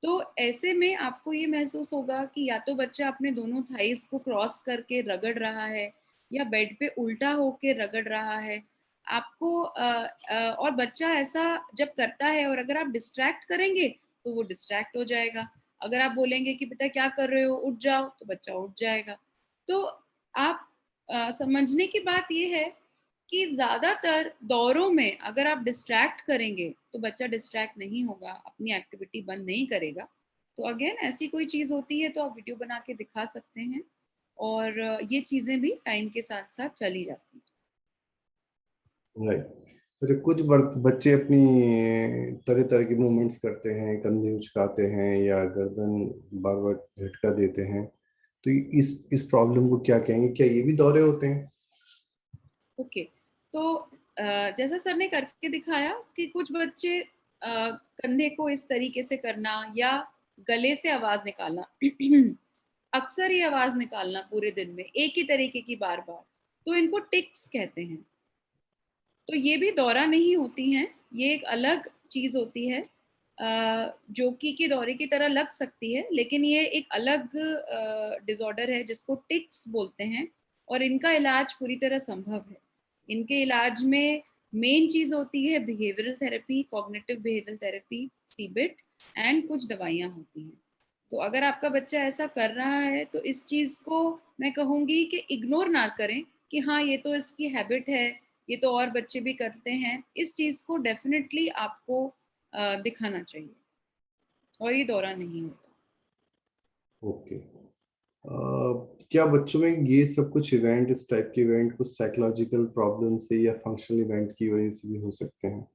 तो ऐसे में आपको ये महसूस होगा कि या तो बच्चा अपने दोनों थाइस को क्रॉस करके रगड़ रहा है या बेड पे उल्टा होके रगड़ रहा है आपको। और बच्चा ऐसा जब करता है और अगर आप डिस्ट्रैक्ट करेंगे तो वो डिस्ट्रैक्ट हो जाएगा। अगर आप बोलेंगे कि बेटा क्या कर रहे हो, उठ जाओ, तो बच्चा उठ जाएगा। तो आप समझने की बात ये है कि ज्यादातर दौरों में अगर आप डिस्ट्रैक्ट करेंगे तो बच्चा डिस्ट्रैक्ट नहीं होगा, अपनी एक्टिविटी बंद नहीं करेगा। तो अगेन ऐसी कोई चीज होती है तो आप वीडियो बना के दिखा सकते हैं, और ये चीजें भी टाइम के साथ साथ चली जाती हैं। राइट। अच्छा, कुछ बच्चे अपनी तरह तरह के मूवमेंट्स करते हैं, कंधे उचकाते हैं या गर्दन बार बार झटका देते हैं, तो इस प्रॉब्लम को क्या कहेंगे? क्या ये भी दौरे होते हैं? ओके, तो जैसा सर ने करके दिखाया कि कुछ बच्चे कंधे को इस तरीके से करना या गले से आवाज निकालना अक्सर ये आवाज निकालना पूरे दिन में एक ही तरीके की बार बार, तो इनको टिक्स कहते हैं। तो ये भी दौरा नहीं होती हैं, ये एक अलग चीज होती है, जो कि दौरे की तरह लग सकती है, लेकिन ये एक अलग डिसऑर्डर है जिसको टिक्स बोलते हैं। और इनका इलाज पूरी तरह संभव है। इनके इलाज में मेन चीज होती है behavioural therapy, cognitive behavioural therapy, CBIT, and कुछ दवाइयाँ होती हैं। तो अगर आपका बच्चा ऐसा कर रहा है तो इस चीज को मैं कहूंगी कि इग्नोर ना करें कि हाँ ये तो इसकी हैबिट है, ये तो और बच्चे भी करते हैं। इस चीज को डेफिनेटली आपको दिखाना चाहिए, और ये दौरा नहीं होता। ओके। क्या बच्चों में ये सब कुछ इवेंट, इस टाइप के इवेंट कुछ साइकोलॉजिकल प्रॉब्लम से या फंक्शनल इवेंट की वजह से भी हो सकते हैं?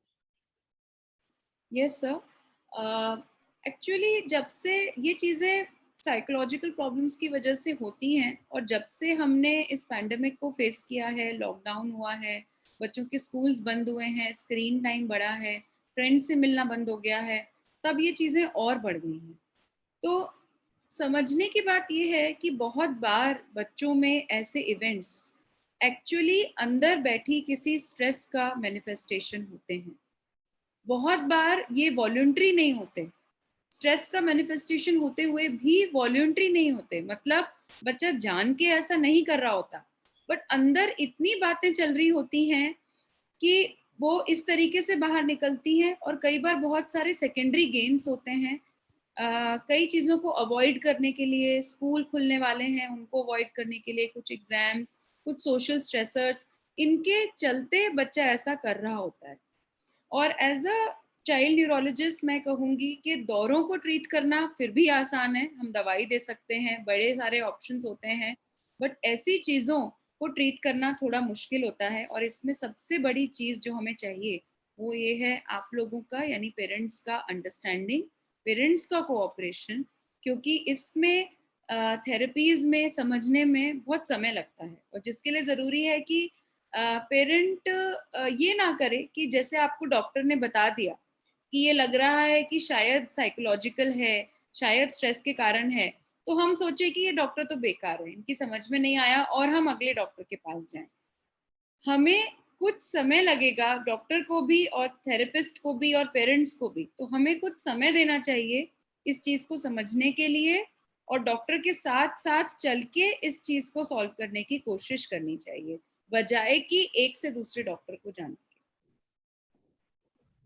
यस सर, एक्चुअली जब से ये चीज़ें साइकोलॉजिकल प्रॉब्लम्स की वजह से होती हैं, और जब से हमने इस पैंडेमिक को फेस किया है, लॉकडाउन हुआ है, बच्चों के स्कूल्स बंद हुए हैं, स्क्रीन टाइम बढ़ा है, फ्रेंड से मिलना बंद हो गया है, तब ये चीज़ें और बढ़ गई हैं। तो समझने की बात यह है कि बहुत बार बच्चों में ऐसे इवेंट्स एक्चुअली अंदर बैठी किसी स्ट्रेस का मैनिफेस्टेशन होते हैं। बहुत बार ये वॉलंटरी नहीं होते, स्ट्रेस का मैनिफेस्टेशन होते हुए भी वॉलंटरी नहीं होते, मतलब बच्चा जान के ऐसा नहीं कर रहा होता, बट अंदर इतनी बातें चल रही होती हैं कि वो इस तरीके से बाहर निकलती हैं। और कई बार बहुत सारे सेकेंडरी गेन्स होते हैं, कई चीज़ों को अवॉइड करने के लिए, स्कूल खुलने वाले हैं उनको अवॉइड करने के लिए, कुछ एग्जाम्स, कुछ सोशल स्ट्रेसर्स, इनके चलते बच्चा ऐसा कर रहा होता है। और एज अ चाइल्ड न्यूरोलॉजिस्ट मैं कहूँगी कि दौरों को ट्रीट करना फिर भी आसान है, हम दवाई दे सकते हैं, बड़े सारे ऑप्शंस होते हैं, बट ऐसी चीज़ों को ट्रीट करना थोड़ा मुश्किल होता है। और इसमें सबसे बड़ी चीज़ जो हमें चाहिए वो ये है आप लोगों का, यानी पेरेंट्स का अंडरस्टैंडिंग, पेरेंट्स का कोऑपरेशन, क्योंकि इसमें थेरेपीज में समझने में बहुत समय लगता है, और जिसके लिए ज़रूरी है कि पेरेंट ये ना करे कि जैसे आपको डॉक्टर ने बता दिया कि ये लग रहा है कि शायद साइकोलॉजिकल है, शायद स्ट्रेस के कारण है, तो हम सोचे कि ये डॉक्टर तो बेकार है, इनकी समझ में नहीं आया, और हम अगले डॉक्टर के पास जाएं। हमें कुछ समय लगेगा, डॉक्टर को भी और थेरेपिस्ट को भी और पेरेंट्स को भी, तो हमें कुछ समय देना चाहिए इस चीज को समझने के लिए, और डॉक्टर के साथ साथ चल के इस चीज को सॉल्व करने की कोशिश करनी चाहिए, बजाय कि एक से दूसरे डॉक्टर को जाने की।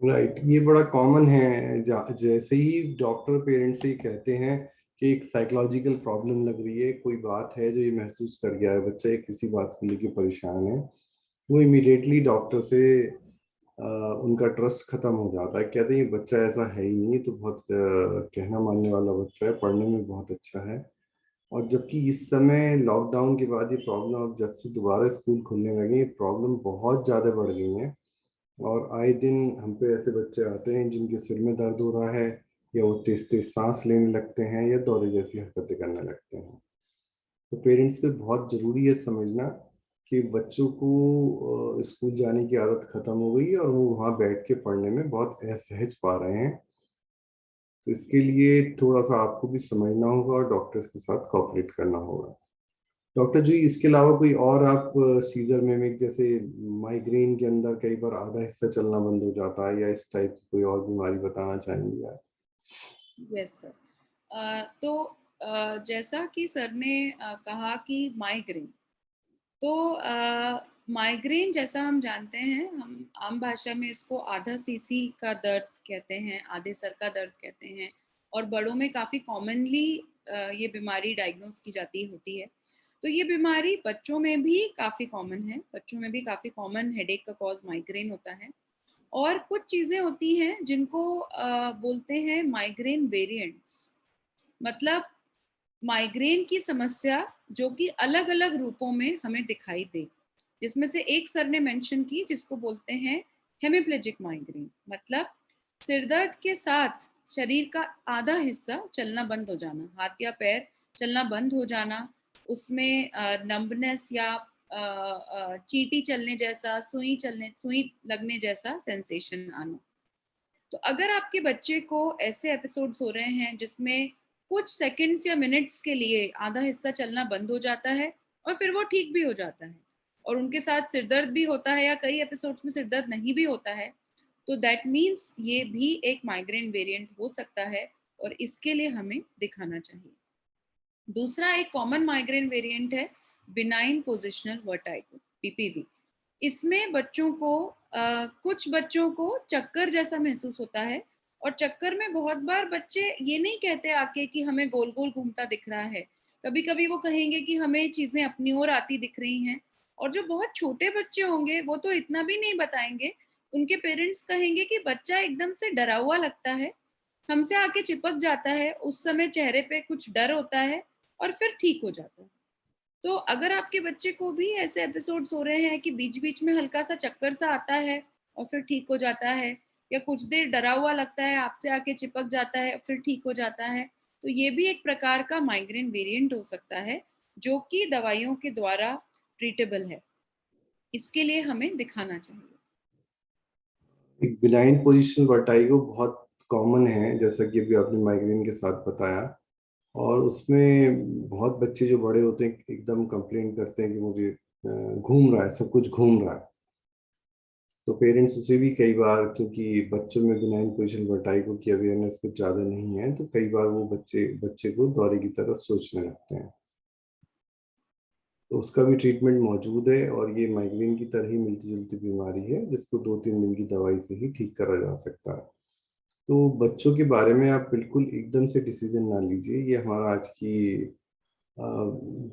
राइट, ये बड़ा कॉमन है। जैसे ही डॉक्टर पेरेंट्स से ही कहते हैं कि एक साइकोलॉजिकल प्रॉब्लम लग रही है, कोई बात है जो ये महसूस कर गया है बच्चा, ये किसी बात को लेके परेशान है, वो इमीडिएटली डॉक्टर से उनका ट्रस्ट खत्म हो जाता है। कहते हैं ये बच्चा ऐसा है ही नहीं, ये तो बहुत कहना मानने वाला बच्चा है, पढ़ने में बहुत अच्छा है। और जबकि इस समय लॉकडाउन के बाद ये प्रॉब्लम, अब जब से दोबारा स्कूल खुलने लगे, ये प्रॉब्लम बहुत ज़्यादा बढ़ गई है। और आए दिन हम पे ऐसे बच्चे आते हैं जिनके सिर में दर्द हो रहा है, या वो तेज तेज सांस लेने लगते हैं, या दौरे जैसी हरकतें करने लगते हैं। तो पेरेंट्स को बहुत ज़रूरी है समझना कि बच्चों को स्कूल जाने की आदत खत्म हो गई है और वो वहाँ बैठ के पढ़ने में बहुत असहज पा रहे हैं। तो इसके लिए थोड़ा सा आपको भी समझना होगा और डॉक्टर्स के साथ कोऑपरेट करना होगा। डॉक्टर जी, इसके अलावा कोई और आप सीजर मिमिक, जैसे माइग्रेन के अंदर कई बार आधा हिस्सा चलना बंद हो जाता है, या इस टाइप की कोई और बीमारी बताना चाहेंगे आप? Yes sir. तो जैसा कि सर ने कहा कि माइग्रेन, तो माइग्रेन जैसा हम जानते हैं, हम आम भाषा में इसको आधा सीसी का दर्द कहते हैं, आधे सर का दर्द कहते हैं, और बड़ों में काफ़ी कॉमनली ये बीमारी डायग्नोज की जाती होती है। तो ये बीमारी बच्चों में भी काफ़ी कॉमन है, बच्चों में भी काफ़ी कॉमन हेडेक का कॉज माइग्रेन होता है। और कुछ चीज़ें होती हैं जिनको बोलते हैं माइग्रेन वेरिएंट्स, मतलब माइग्रेन की समस्या जो कि अलग अलग रूपों में हमें दिखाई दे, जिसमें से एक सर ने मेंशन की जिसको बोलते हैं हेमिप्लेजिक माइग्रेन, मतलब सिरदर्द के साथ शरीर का आधा हिस्सा चलना बंद हो जाना, हाथ या पैर चलना बंद हो जाना, उसमें नंबनेस या चींटी चलने जैसा, सुई लगने जैसा सेंसेशन आना। तो अगर आपके बच्चे को ऐसे एपिसोड्स हो रहे हैं जिसमें कुछ सेकंड्स या मिनट्स के लिए आधा हिस्सा चलना बंद हो जाता है और फिर वो ठीक भी हो जाता है, और उनके साथ सिरदर्द भी होता है या कई एपिसोड्स में सिरदर्द नहीं भी होता है, तो दैट मीन्स ये भी एक माइग्रेन वेरिएंट हो सकता है, और इसके लिए हमें दिखाना चाहिए। दूसरा एक कॉमन माइग्रेन वेरिएंट है बिनाइन पोजिशनल वर्टाइगो, बीपीवी। इसमें बच्चों को कुछ बच्चों को चक्कर जैसा महसूस होता है, और चक्कर में बहुत बार बच्चे ये नहीं कहते आके कि हमें गोल गोल घूमता दिख रहा है, कभी कभी वो कहेंगे कि हमें चीजें अपनी ओर आती दिख रही हैं। और जो बहुत छोटे बच्चे होंगे वो तो इतना भी नहीं बताएंगे, उनके पेरेंट्स कहेंगे कि बच्चा एकदम से डरा हुआ लगता है, हमसे आके चिपक जाता है, उस समय चेहरे पे कुछ डर होता है, और फिर ठीक हो जाता है। तो अगर आपके बच्चे को भी ऐसे एपिसोड्स हो रहे हैं कि बीच बीच में हल्का सा चक्कर सा आता है और फिर ठीक हो जाता है, या कुछ देर डरा हुआ लगता है, आपसे आके चिपक जाता है फिर ठीक हो जाता है, तो ये भी एक प्रकार का माइग्रेन वेरिएंट हो सकता है जो कि दवाइयों के द्वारा ट्रीटेबल है। इसके लिए हमें दिखाना चाहिए। एक बिनाइन पोजिशनल वर्टाइगो बहुत कॉमन है, जैसा कि अभी आपने माइग्रेन के साथ बताया। और उसमें बहुत बच्चे जो बड़े होते हैं एकदम कंप्लेन करते हैं कि मुझे घूम रहा है, सब कुछ घूम रहा है। तो पेरेंट्स उसे भी कई बार, क्योंकि बच्चों में बिनाइन पोजिशनल वर्टाइगो की अवेयरनेस कुछ ज़्यादा नहीं है, तो कई बार वो बच्चे को दौरे की तरफ सोचने लगते हैं। तो उसका भी ट्रीटमेंट मौजूद है, और ये माइग्रेन की तरह ही मिलती जुलती बीमारी है, जिसको 2-3 दिन की दवाई से ही ठीक करा जा सकता है। तो बच्चों के बारे में आप बिल्कुल एकदम से डिसीजन ना लीजिए। ये हमारा आज की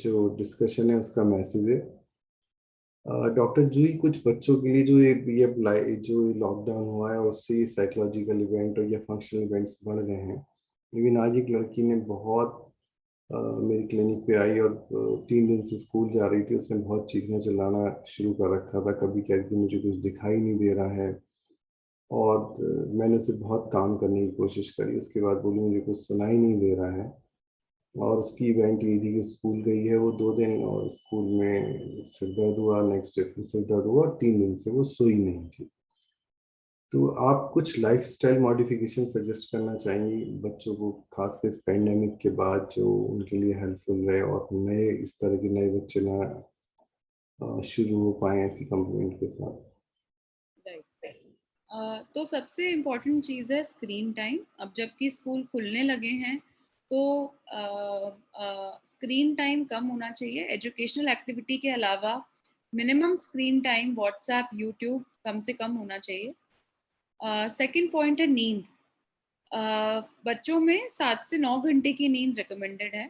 जो डिस्कशन है उसका मैसेज है। डॉक्टर जूही, कुछ बच्चों के लिए जो लॉकडाउन हुआ है उससे साइकोलॉजिकल इवेंट और या फंक्शनल इवेंट्स बढ़ गए हैं। इवन आज एक लड़की ने बहुत मेरी क्लिनिक पे आई और 3 दिन से स्कूल जा रही थी। उसने बहुत चीखना चिल्लाना शुरू कर रखा था। कभी कह रही थी मुझे कुछ दिखाई नहीं दे रहा है, और मैंने उसे बहुत काम करने की कोशिश करी। उसके बाद बोली मुझे कुछ सुनाई नहीं दे रहा है। और उसकी इवेंट ये थी कि स्कूल गई है वो 2 दिन, और स्कूल में सिर दर्द हुआ, नेक्स्ट डे फिर सिर दर्द हुआ, और 3 दिन से वो सोई नहीं थी। तो आप कुछ लाइफस्टाइल मॉडिफिकेशन सजेस्ट करना चाहेंगी बच्चों को, खासकर इस पेंडेमिक के बाद, जो उनके लिए हेल्पफुल रहे और नए इस तरह के नए बच्चे ना शुरू हो पाए ऐसी कंप्लेंट के साथ? राइट। तो सबसे इम्पोर्टेंट चीज़ है स्क्रीन टाइम। अब जबकि स्कूल खुलने लगे हैं तो स्क्रीन टाइम कम होना चाहिए। एजुकेशनल एक्टिविटी के अलावा minimum screen time WhatsApp YouTube कम से कम होना चाहिए। सेकंड पॉइंट है नींद। बच्चों में 7 से 9 घंटे की नींद रिकमेंडेड है।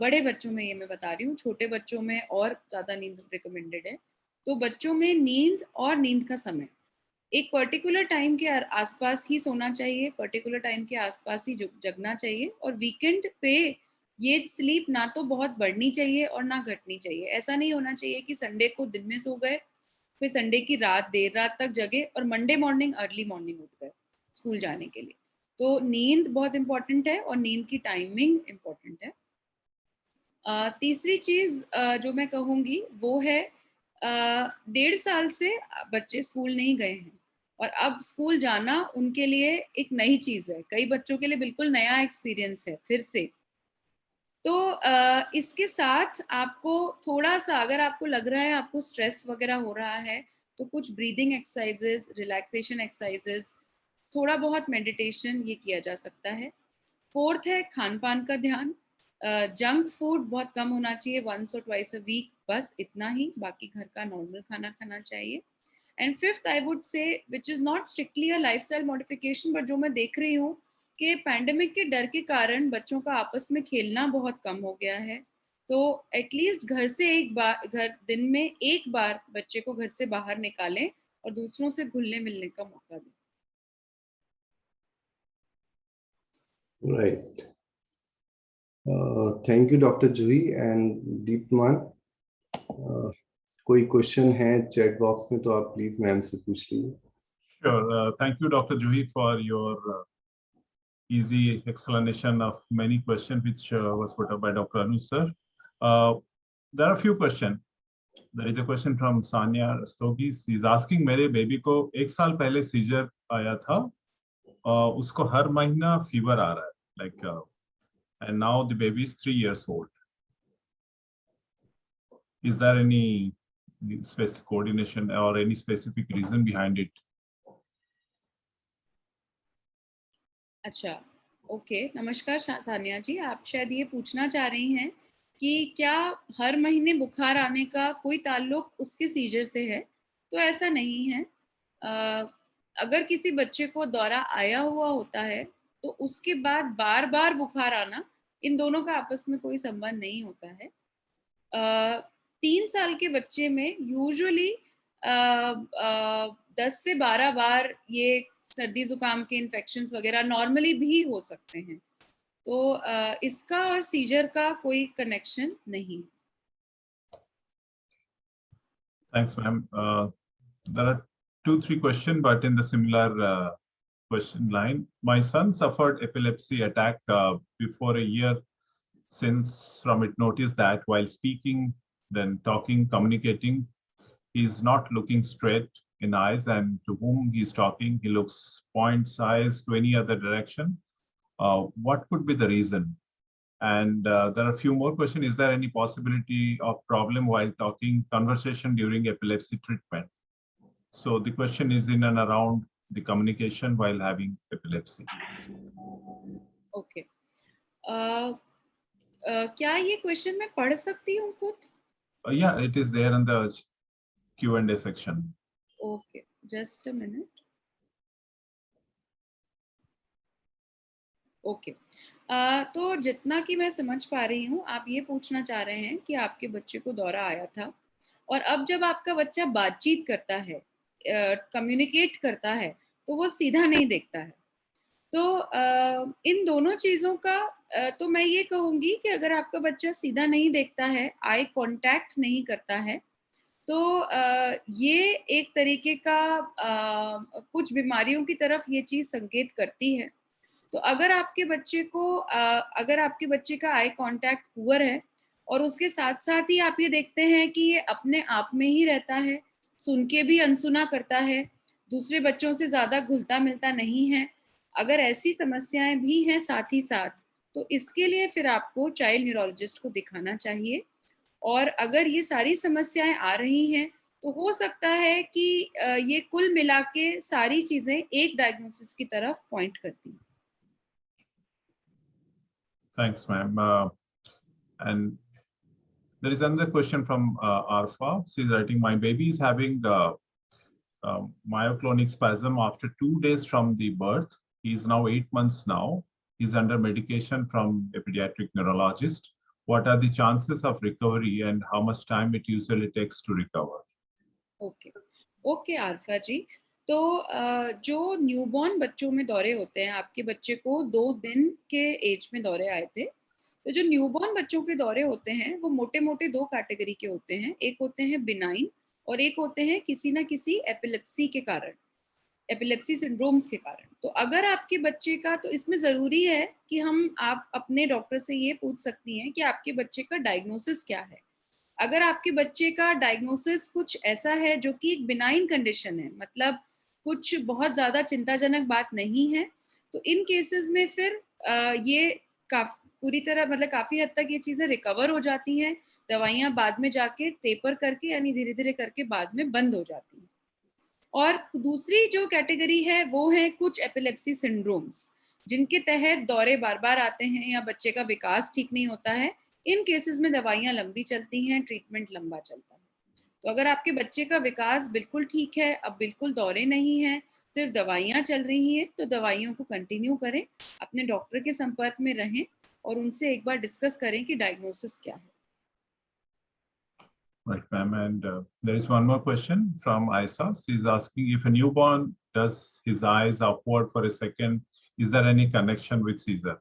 बड़े बच्चों में ये मैं बता रही हूँ, छोटे बच्चों में और ज़्यादा नींद रिकमेंडेड है। तो बच्चों में नींद और नींद का समय एक पर्टिकुलर टाइम के आसपास ही सोना चाहिए, पर्टिकुलर टाइम के आसपास ही जगना चाहिए। और वीकेंड पे ये स्लीप ना तो बहुत बढ़नी चाहिए और ना घटनी चाहिए। ऐसा नहीं होना चाहिए कि संडे को दिन में सो गए, फिर संडे की रात देर रात तक जगे और मंडे मॉर्निंग अर्ली मॉर्निंग उठ गए स्कूल जाने के लिए। तो नींद बहुत इंपॉर्टेंट है और नींद की टाइमिंग इंपॉर्टेंट है। तीसरी चीज जो मैं कहूँगी वो है 1.5 साल से बच्चे स्कूल नहीं गए हैं और अब स्कूल जाना उनके लिए एक नई चीज है। कई बच्चों के लिए बिल्कुल नया एक्सपीरियंस है फिर से। तो इसके साथ आपको थोड़ा सा, अगर आपको लग रहा है आपको स्ट्रेस वगैरह हो रहा है, तो कुछ ब्रीदिंग एक्सरसाइजेस, रिलैक्सेशन एक्सरसाइजेस, थोड़ा बहुत मेडिटेशन ये किया जा सकता है। फोर्थ है खान पान का ध्यान। जंक फूड बहुत कम होना चाहिए, 1 और 2 a वीक, बस इतना ही। बाकी घर का नॉर्मल खाना खाना चाहिए। And fifth I would say, which is not strictly a lifestyle modification, but जो मैं देख रही हूँ कि पैंडेमिक के डर के कारण बच्चों का आपस में खेलना बहुत कम हो गया है। तो एटलीस्ट घर से एक बार, घर दिन में एक बार बच्चे को घर से बाहर निकालें और दूसरों से घुलने मिलने का मौका दें। Right. Thank you doctor Juhi and Deepman. कोई क्वेश्चन है चैट बॉक्स में तो आप प्लीज मैम से पूछ लीजिए। Sure. Thank you, Dr. Juhi, for your easy explanation of many questions which was put up by Dr. Anuj sir. There are a few questions. There is a question from Sanya Rastogi. She is asking, मेरे baby को 1 साल पहले scissor आया था, उसको हर महीना fever आ रहा है, like and now the baby is 3 years old. Is there any specific coordination or any specific reason behind it? अच्छा, ओके। नमस्कार सानिया जी, आप शायद ये पूछना चाह रही हैं कि क्या हर महीने बुखार आने का कोई ताल्लुक उसके सीजर से है। तो ऐसा नहीं है। अगर किसी बच्चे को दौरा आया हुआ होता है तो उसके बाद बार बार बुखार आना, इन दोनों का आपस में कोई संबंध नहीं होता है। 3 साल के बच्चे में यूजुअली 10 से 12 बार ये सर्दी जुकाम के इन्फेक्शंस वगैरह नॉर्मली भी हो सकते हैं। तो इसका और सीजर का कोई कनेक्शन नहीं। Thanks, ma'am. There are 2-3 questions, but in the similar question line. My son suffered epilepsy attack before a year. Since from it noticed that while speaking, then talking, communicating, he's not looking straight in eyes, and to whom he's talking, he looks points eyes to any other direction. What could be the reason? And there are a few more questions. Is there any possibility of problem while talking, conversation during epilepsy treatment? So the question is in and around the communication while having epilepsy. Okay. क्या ये question मैं पढ़ सकती हूँ खुद? Yeah, it is there in the Q&A section. Okay, just a minute. Okay. तो जितना कि मैं समझ पा रही हूँ, आप ये पूछना चाह रहे हैं कि आपके बच्चे को दौरा आया था और अब जब आपका बच्चा बातचीत करता है, कम्युनिकेट करता है, तो वो सीधा नहीं देखता है। तो इन दोनों चीज़ों का तो मैं ये कहूँगी कि अगर आपका बच्चा सीधा नहीं देखता है, आई कांटेक्ट नहीं करता है, तो ये एक तरीके का कुछ बीमारियों की तरफ ये चीज़ संकेत करती है। तो अगर आपके बच्चे का आई कांटेक्ट पुअर है और उसके साथ साथ ही आप ये देखते हैं कि ये अपने आप में ही रहता है, सुन के भी अनसुना करता है, दूसरे बच्चों से ज्यादा घुलता मिलता नहीं है, अगर ऐसी समस्याएं भी हैं साथ ही साथ, तो इसके लिए फिर आपको चाइल्ड न्यूरोलॉजिस्ट को दिखाना चाहिए। और अगर ये सारी समस्याएं आ रही हैं, तो हो सकता है कि ये कुल मिला के सारी चीजें एक डायग्नोसिस की तरफ पॉइंट करती हैं। Thanks, ma'am. And there is another question from Arfa. She's writing, my baby is having myoclonic spasm after 2 days from the birth. He is now 8 months now. He's under medication from a pediatric neurologist. What are the chances of recovery and how much time it usually takes to recover? Okay okay Arfa ji. तो जो newborn बच्चों में दौरे होते हैं, आपके बच्चे को 2 दिन के एज में दौरे आए थे। तो जो न्यूबॉर्न बच्चों के दौरे होते हैं वो मोटे मोटे 2 कैटेगरी के होते हैं। एक होते हैं बिनाइन और एक होते हैं किसी ना किसी एपिलेप्सी के कारण, एपिलेप्सी सिंड्रोम्स के कारण। तो अगर आपके बच्चे का, तो इसमें ज़रूरी है कि आप अपने डॉक्टर से ये पूछ सकती हैं कि आपके बच्चे का डायग्नोसिस क्या है। अगर आपके बच्चे का डायग्नोसिस कुछ ऐसा है जो कि एक बिनाइन कंडीशन है, मतलब कुछ बहुत ज़्यादा चिंताजनक बात नहीं है, तो इन केसेस में फिर ये पूरी तरह, मतलब काफ़ी हद तक ये चीज़ें रिकवर हो जाती हैं। दवाइयाँ बाद में जाके टेपर करके, यानी धीरे धीरे करके बाद में बंद हो जाती हैं। और दूसरी जो कैटेगरी है वो है कुछ एपिलेप्सी सिंड्रोम्स, जिनके तहत दौरे बार बार आते हैं या बच्चे का विकास ठीक नहीं होता है। इन केसेस में दवाइयाँ लंबी चलती हैं, ट्रीटमेंट लंबा चलता है। तो अगर आपके बच्चे का विकास बिल्कुल ठीक है, अब बिल्कुल दौरे नहीं है, सिर्फ दवाइयाँ चल रही हैं, तो दवाइयों को कंटिन्यू करें, अपने डॉक्टर के संपर्क में रहें और उनसे एक बार डिस्कस करें कि डायग्नोसिस क्या है। Right, ma'am. And there is one more question from Aisa. She's asking, if a newborn does his eyes upward for a second, is there any connection with seizure?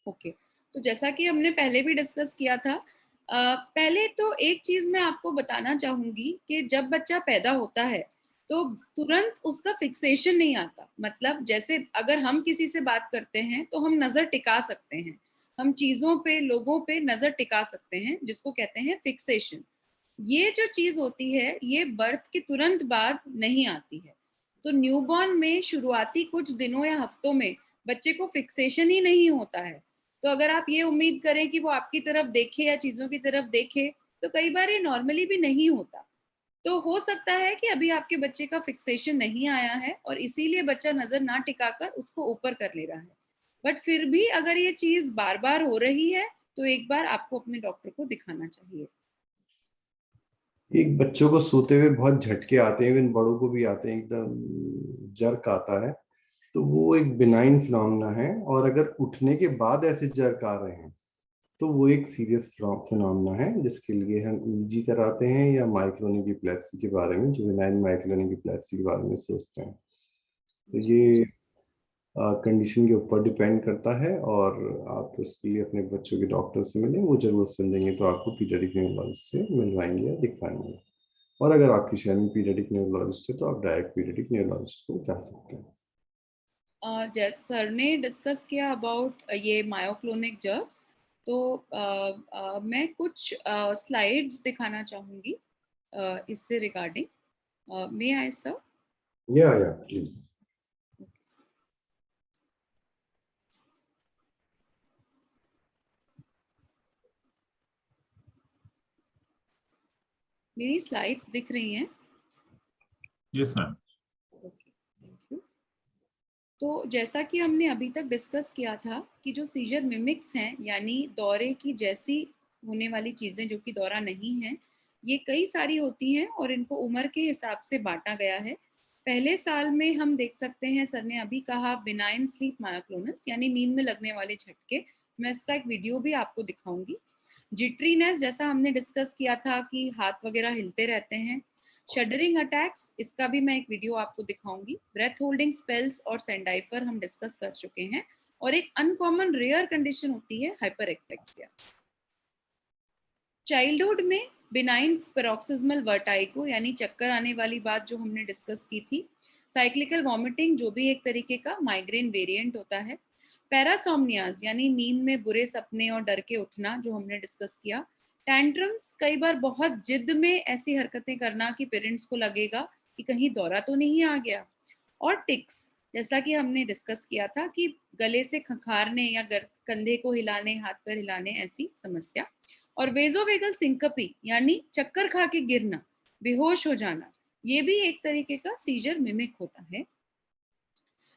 Okay तो जैसा कि हमने पहले भी डिस्कस किया था, पहले तो एक चीज मैं आपको बताना चाहूंगी कि जब बच्चा पैदा होता है तो तुरंत उसका फिक्सेशन नहीं आता। मतलब जैसे अगर हम किसी से बात करते हैं तो हम नजर टिका सकते हैं, हम चीजों पे, लोगों पे नजर टिका सकते हैं, जिसको कहते हैं फिक्सेशन। ये जो चीज होती है ये बर्थ के तुरंत बाद नहीं आती है। तो न्यूबॉर्न में शुरुआती कुछ दिनों या हफ्तों में बच्चे को फिक्सेशन ही नहीं होता है। तो अगर आप ये उम्मीद करें कि वो आपकी तरफ देखे या चीजों की तरफ देखे, तो कई बार ये नॉर्मली भी नहीं होता। तो हो सकता है कि अभी आपके बच्चे का फिक्सेशन नहीं आया है और इसीलिए बच्चा नजर ना टिकाकर उसको ऊपर कर ले रहा है। बट फिर भी अगर ये चीज बार बार हो रही है तो एक बार आपको अपने डॉक्टर को दिखाना चाहिए। एक बच्चों को सोते हुए बहुत झटके आते हैं, इवन बड़ों को भी आते हैं, एकदम जर्क आता है, तो वो एक बिनाइन फिनोमेना है। और अगर उठने के बाद ऐसे जर्क आ रहे हैं तो वो एक सीरियस फिनोमेना है, जिसके लिए हम ईजी कराते हैं या माइक्लोनिक एपिलेप्सी के बारे में, जो बिनाइन माइक्लोनिक एपिलेप्सी के बारे में सोचते हैं। तो ये कंडीशन के ऊपर डिपेंड करता है, और आप उसके लिए अपने बच्चों के डॉक्टर से मिलें, वो जरूरत समझेंगे तो आपको पीडियाट्रिक न्यूरोलॉजिस्ट से मिलवाएंगे या दिखवाएंगे। और अगर आपके शहर में पीडियाट्रिक न्यूरोलॉजिस्ट है तो आप डायरेक्ट पीडियाट्रिक न्यूरोलॉजिस्ट को जा सकते हैं। जैसे सर ने डिस्कस किया अबाउट ये मायोक्लोनिक जर्क्स, तो मैं कुछ स्लाइड्स दिखाना चाहूंगी इससे रिगार्डिंग। मे आई सर? या प्लीज। मेरी स्लाइड्स दिख रही हैं? Yes, ma'am. Okay, thank you. तो जैसा कि हमने अभी तक डिस्कस किया था कि जो सीजर मिमिक्स हैं, यानी दौरे की जैसी होने वाली चीज़ें जो कि दौरा नहीं है, ये कई सारी होती हैं और इनको उम्र के हिसाब से बांटा गया है। पहले साल में हम देख सकते हैं, सर ने अभी कहा बिनाइन स्लीप मायोक्लोनस यानी नींद में लगने वाले झटके, मैं इसका एक वीडियो भी आपको दिखाऊंगी। जिट्रीनेस जैसा हमने डिस्कस किया था कि हाथ वगैरह हिलते रहते हैं। शडरिंग अटैक्स, इसका भी मैं एक वीडियो आपको दिखाऊंगी। ब्रेथ होल्डिंग स्पेल्स और सेंडाइफर हम डिस्कस कर चुके हैं। और एक अनकॉमन रेयर कंडीशन होती है हाइपर एक्टेक्सिया। चाइल्डहुड में बिनाइन पेरोक्सिस्मल वर्टाइगो यानी चक्कर आने वाली बात जो हमने डिस्कस की थी। साइक्लिकल वॉमिटिंग जो भी एक तरीके का माइग्रेन वेरिएंट होता है। पैरासोमनियाज यानी नींद में बुरे सपने और डर के उठना जो हमने डिस्कस किया। टैंट्रम्स, कई बार बहुत जिद में ऐसी हरकतें करना कि पेरेंट्स को लगेगा कि कहीं दौरा तो नहीं आ गया। और टिक्स, जैसा कि हमने डिस्कस किया था कि गले से खंखारने या कंधे को हिलाने, हाथ पर हिलाने, ऐसी समस्या। और वेजोवेगल सिंकपी यानी चक्कर खा के गिरना, बेहोश हो जाना, ये भी एक तरीके का सीजर मिमिक होता है।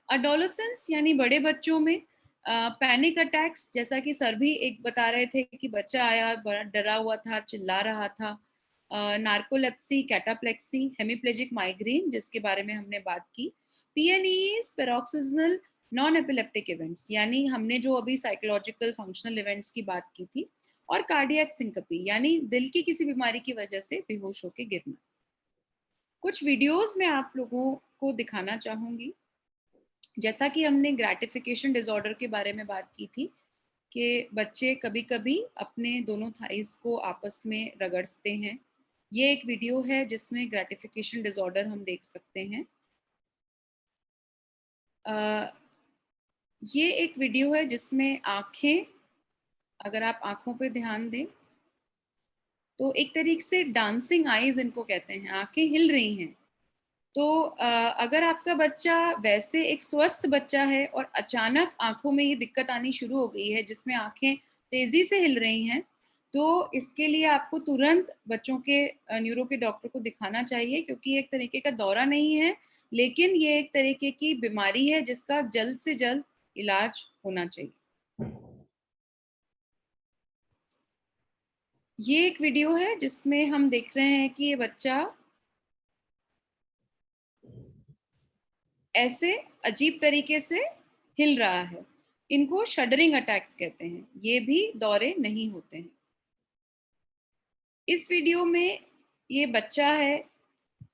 अडोलेसेंस यानी बड़े बच्चों में पैनिक अटैक्स, जैसा कि सर भी एक बता रहे थे कि बच्चा आया बड़ा डरा हुआ था, चिल्ला रहा था। नार्कोलेप्सी, कैटाप्लेक्सी, हेमिप्लेजिक माइग्रेन जिसके बारे में हमने बात की। PNEs, paroxysmal non epileptic events यानी हमने जो अभी साइकोलॉजिकल फंक्शनल इवेंट्स की बात की थी। और कार्डियक सिंकपी यानी दिल की किसी बीमारी की वजह से बेहोश होकर गिरना। कुछ वीडियोस में आप लोगों को दिखाना चाहूंगी। जैसा कि हमने ग्रेटिफिकेशन डिसऑर्डर के बारे में बात की थी कि बच्चे कभी कभी अपने दोनों थाइस को आपस में रगड़ते हैं। ये एक वीडियो है जिसमें ग्रेटिफिकेशन डिसऑर्डर हम देख सकते हैं। ये एक वीडियो है जिसमें आंखें, अगर आप आंखों पे ध्यान दें तो एक तरीके से डांसिंग आईज इनको कहते हैं, आंखें हिल रही हैं। तो अगर आपका बच्चा वैसे एक स्वस्थ बच्चा है और अचानक आंखों में ये दिक्कत आनी शुरू हो गई है जिसमें आंखें तेजी से हिल रही हैं, तो इसके लिए आपको तुरंत बच्चों के न्यूरो के डॉक्टर को दिखाना चाहिए, क्योंकि एक तरीके का दौरा नहीं है, लेकिन ये एक तरीके की बीमारी है जिसका जल्द से जल्द इलाज होना चाहिए। ये एक वीडियो है जिसमें हम देख रहे हैं कि ये बच्चा ऐसे अजीब तरीके से हिल रहा है। इनको शडरिंग अटैक्स कहते हैं। ये भी दौरे नहीं होते हैं। इस वीडियो में ये बच्चा है,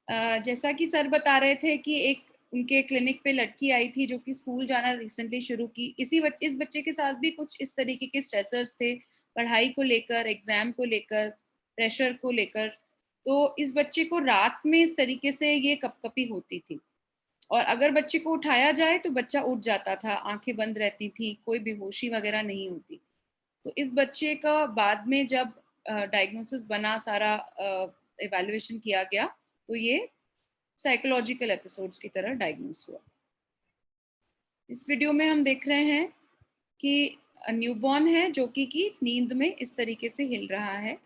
जैसा कि सर बता रहे थे कि एक उनके क्लिनिक पे लड़की आई थी जो कि स्कूल जाना रिसेंटली शुरू की। इस बच्चे के साथ भी कुछ इस तरीके के स्ट्रेसर्स थे, पढ़ाई को लेकर, एग्जाम को लेकर, प्रेशर को लेकर। तो इस बच्चे को रात में इस तरीके से ये कपकपी होती थी और अगर बच्चे को उठाया जाए तो बच्चा उठ जाता था, आंखें बंद रहती थी, कोई बेहोशी वगैरह नहीं होती। तो इस बच्चे का बाद में जब डायग्नोसिस बना, सारा इवैल्यूएशन किया गया, तो ये साइकोलॉजिकल एपिसोड्स की तरह डायग्नोस हुआ। इस वीडियो में हम देख रहे हैं कि न्यूबॉर्न है जो कि नींद में इस तरीके से हिल रहा है।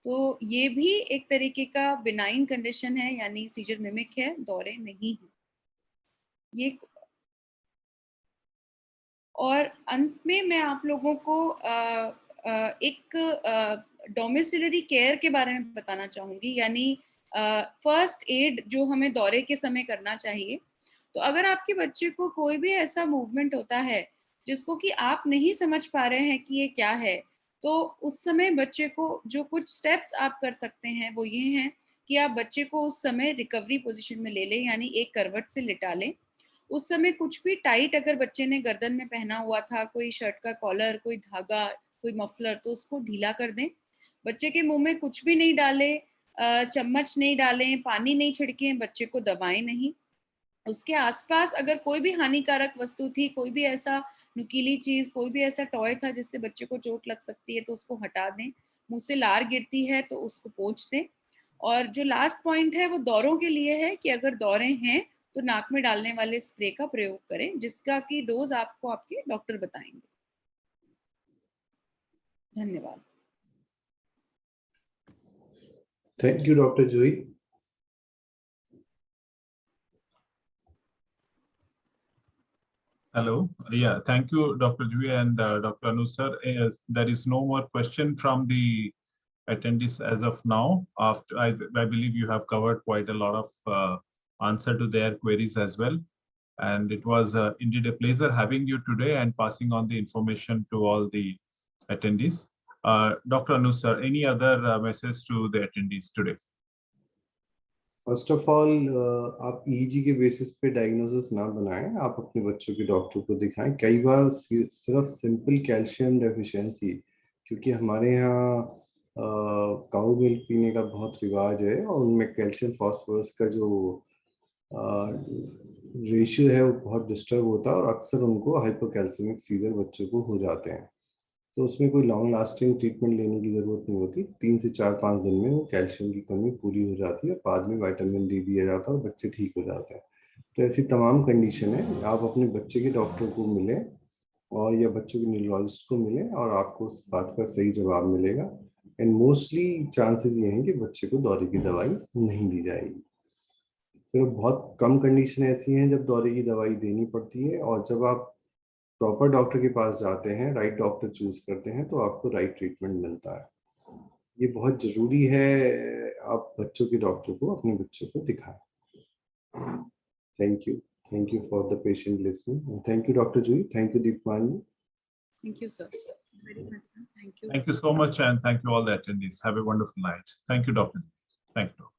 तो ये भी एक तरीके का बिनाइन कंडीशन है, यानी सीजर मिमिक है, दौरे नहीं है ये। और अंत में मैं आप लोगों को एक डोमिसिलरी केयर के बारे में बताना चाहूंगी, यानी फर्स्ट एड जो हमें दौरे के समय करना चाहिए। तो अगर आपके बच्चे को कोई भी ऐसा मूवमेंट होता है जिसको कि आप नहीं समझ पा रहे हैं कि ये क्या है, तो उस समय बच्चे को जो कुछ स्टेप्स आप कर सकते हैं वो ये हैं कि आप बच्चे को उस समय रिकवरी पोजीशन में ले लें, यानी एक करवट से लिटा लें। उस समय कुछ भी टाइट अगर बच्चे ने गर्दन में पहना हुआ था, कोई शर्ट का कॉलर, कोई धागा, कोई मफलर, तो उसको ढीला कर दें। बच्चे के मुंह में कुछ भी नहीं डालें, चम्मच नहीं डालें, पानी नहीं छिड़कें, बच्चे को दबाएं नहीं। उसके आसपास अगर कोई भी हानिकारक वस्तु थी, कोई भी ऐसा नुकीली चीज, कोई भी ऐसा टॉय था जिससे बच्चे को चोट लग सकती है, तो उसको हटा दें। मुंह से लार गिरती है तो उसको पोंछ दें। और जो लास्ट पॉइंट है वो दौरों के लिए है कि अगर दौरे हैं तो नाक में डालने वाले स्प्रे का प्रयोग करें, जिसका की डोज आपको आपके डॉक्टर बताएंगे। धन्यवाद। Thank you doctor Juhi. Hello. Yeah, thank you, Dr. Jui and Dr. Anu sir. There is no more question from the attendees as of now. I believe you have covered quite a lot of answer to their queries as well. And it was indeed a pleasure having you today and passing on the information to all the attendees. Dr. Anuj sir, any other message to the attendees today? First of all आप EEG के basis पे diagnosis ना बनाएं, आप अपने बच्चों के doctor को दिखाएं. कई बार सिर्फ सिंपल कैल्शियम डेफिशिएंसी, क्योंकि हमारे यहाँ काऊ मिल्क पीने का बहुत रिवाज है और उनमें कैल्शियम फॉस्फोरस का जो रेशियो है वो बहुत डिस्टर्ब होता है और अक्सर उनको हाइपोकैल्सिमिक सीजर बच्चों को हो जाते हैं. तो उसमें कोई लॉन्ग लास्टिंग ट्रीटमेंट लेने की ज़रूरत नहीं होती. 3 से 4-5 दिन में वो कैल्शियम की कमी पूरी हो जाती है, बाद में विटामिन डी दिया जाता है और बच्चे ठीक हो जाते हैं. तो ऐसी तमाम कंडीशन है, आप अपने बच्चे के डॉक्टर को मिलें और या बच्चों के न्यूरोलॉजिस्ट को मिलें और आपको उस बात का सही जवाब मिलेगा. एंड मोस्टली चांसेस ये हैं कि बच्चे को दौरे की दवाई नहीं दी जाएगी. सिर्फ बहुत कम कंडीशन ऐसी हैं जब दौरे की दवाई देनी पड़ती है, और जब आप प्रॉपर डॉक्टर के पास जाते हैं, राइट डॉक्टर चूज करते हैं, तो आपको राइट ट्रीटमेंट मिलता है. ये बहुत जरूरी है, आप बच्चों के डॉक्टर को अपने बच्चों को दिखाएं. Thank you for the patient listening. Thank you doctor Juhi. Thank you Deepmani. Thank you, sir. Very much, sir. Thank you. Thank you so much, and thank you all the attendees. Have a wonderful night. Thank you, Dr. Thank you.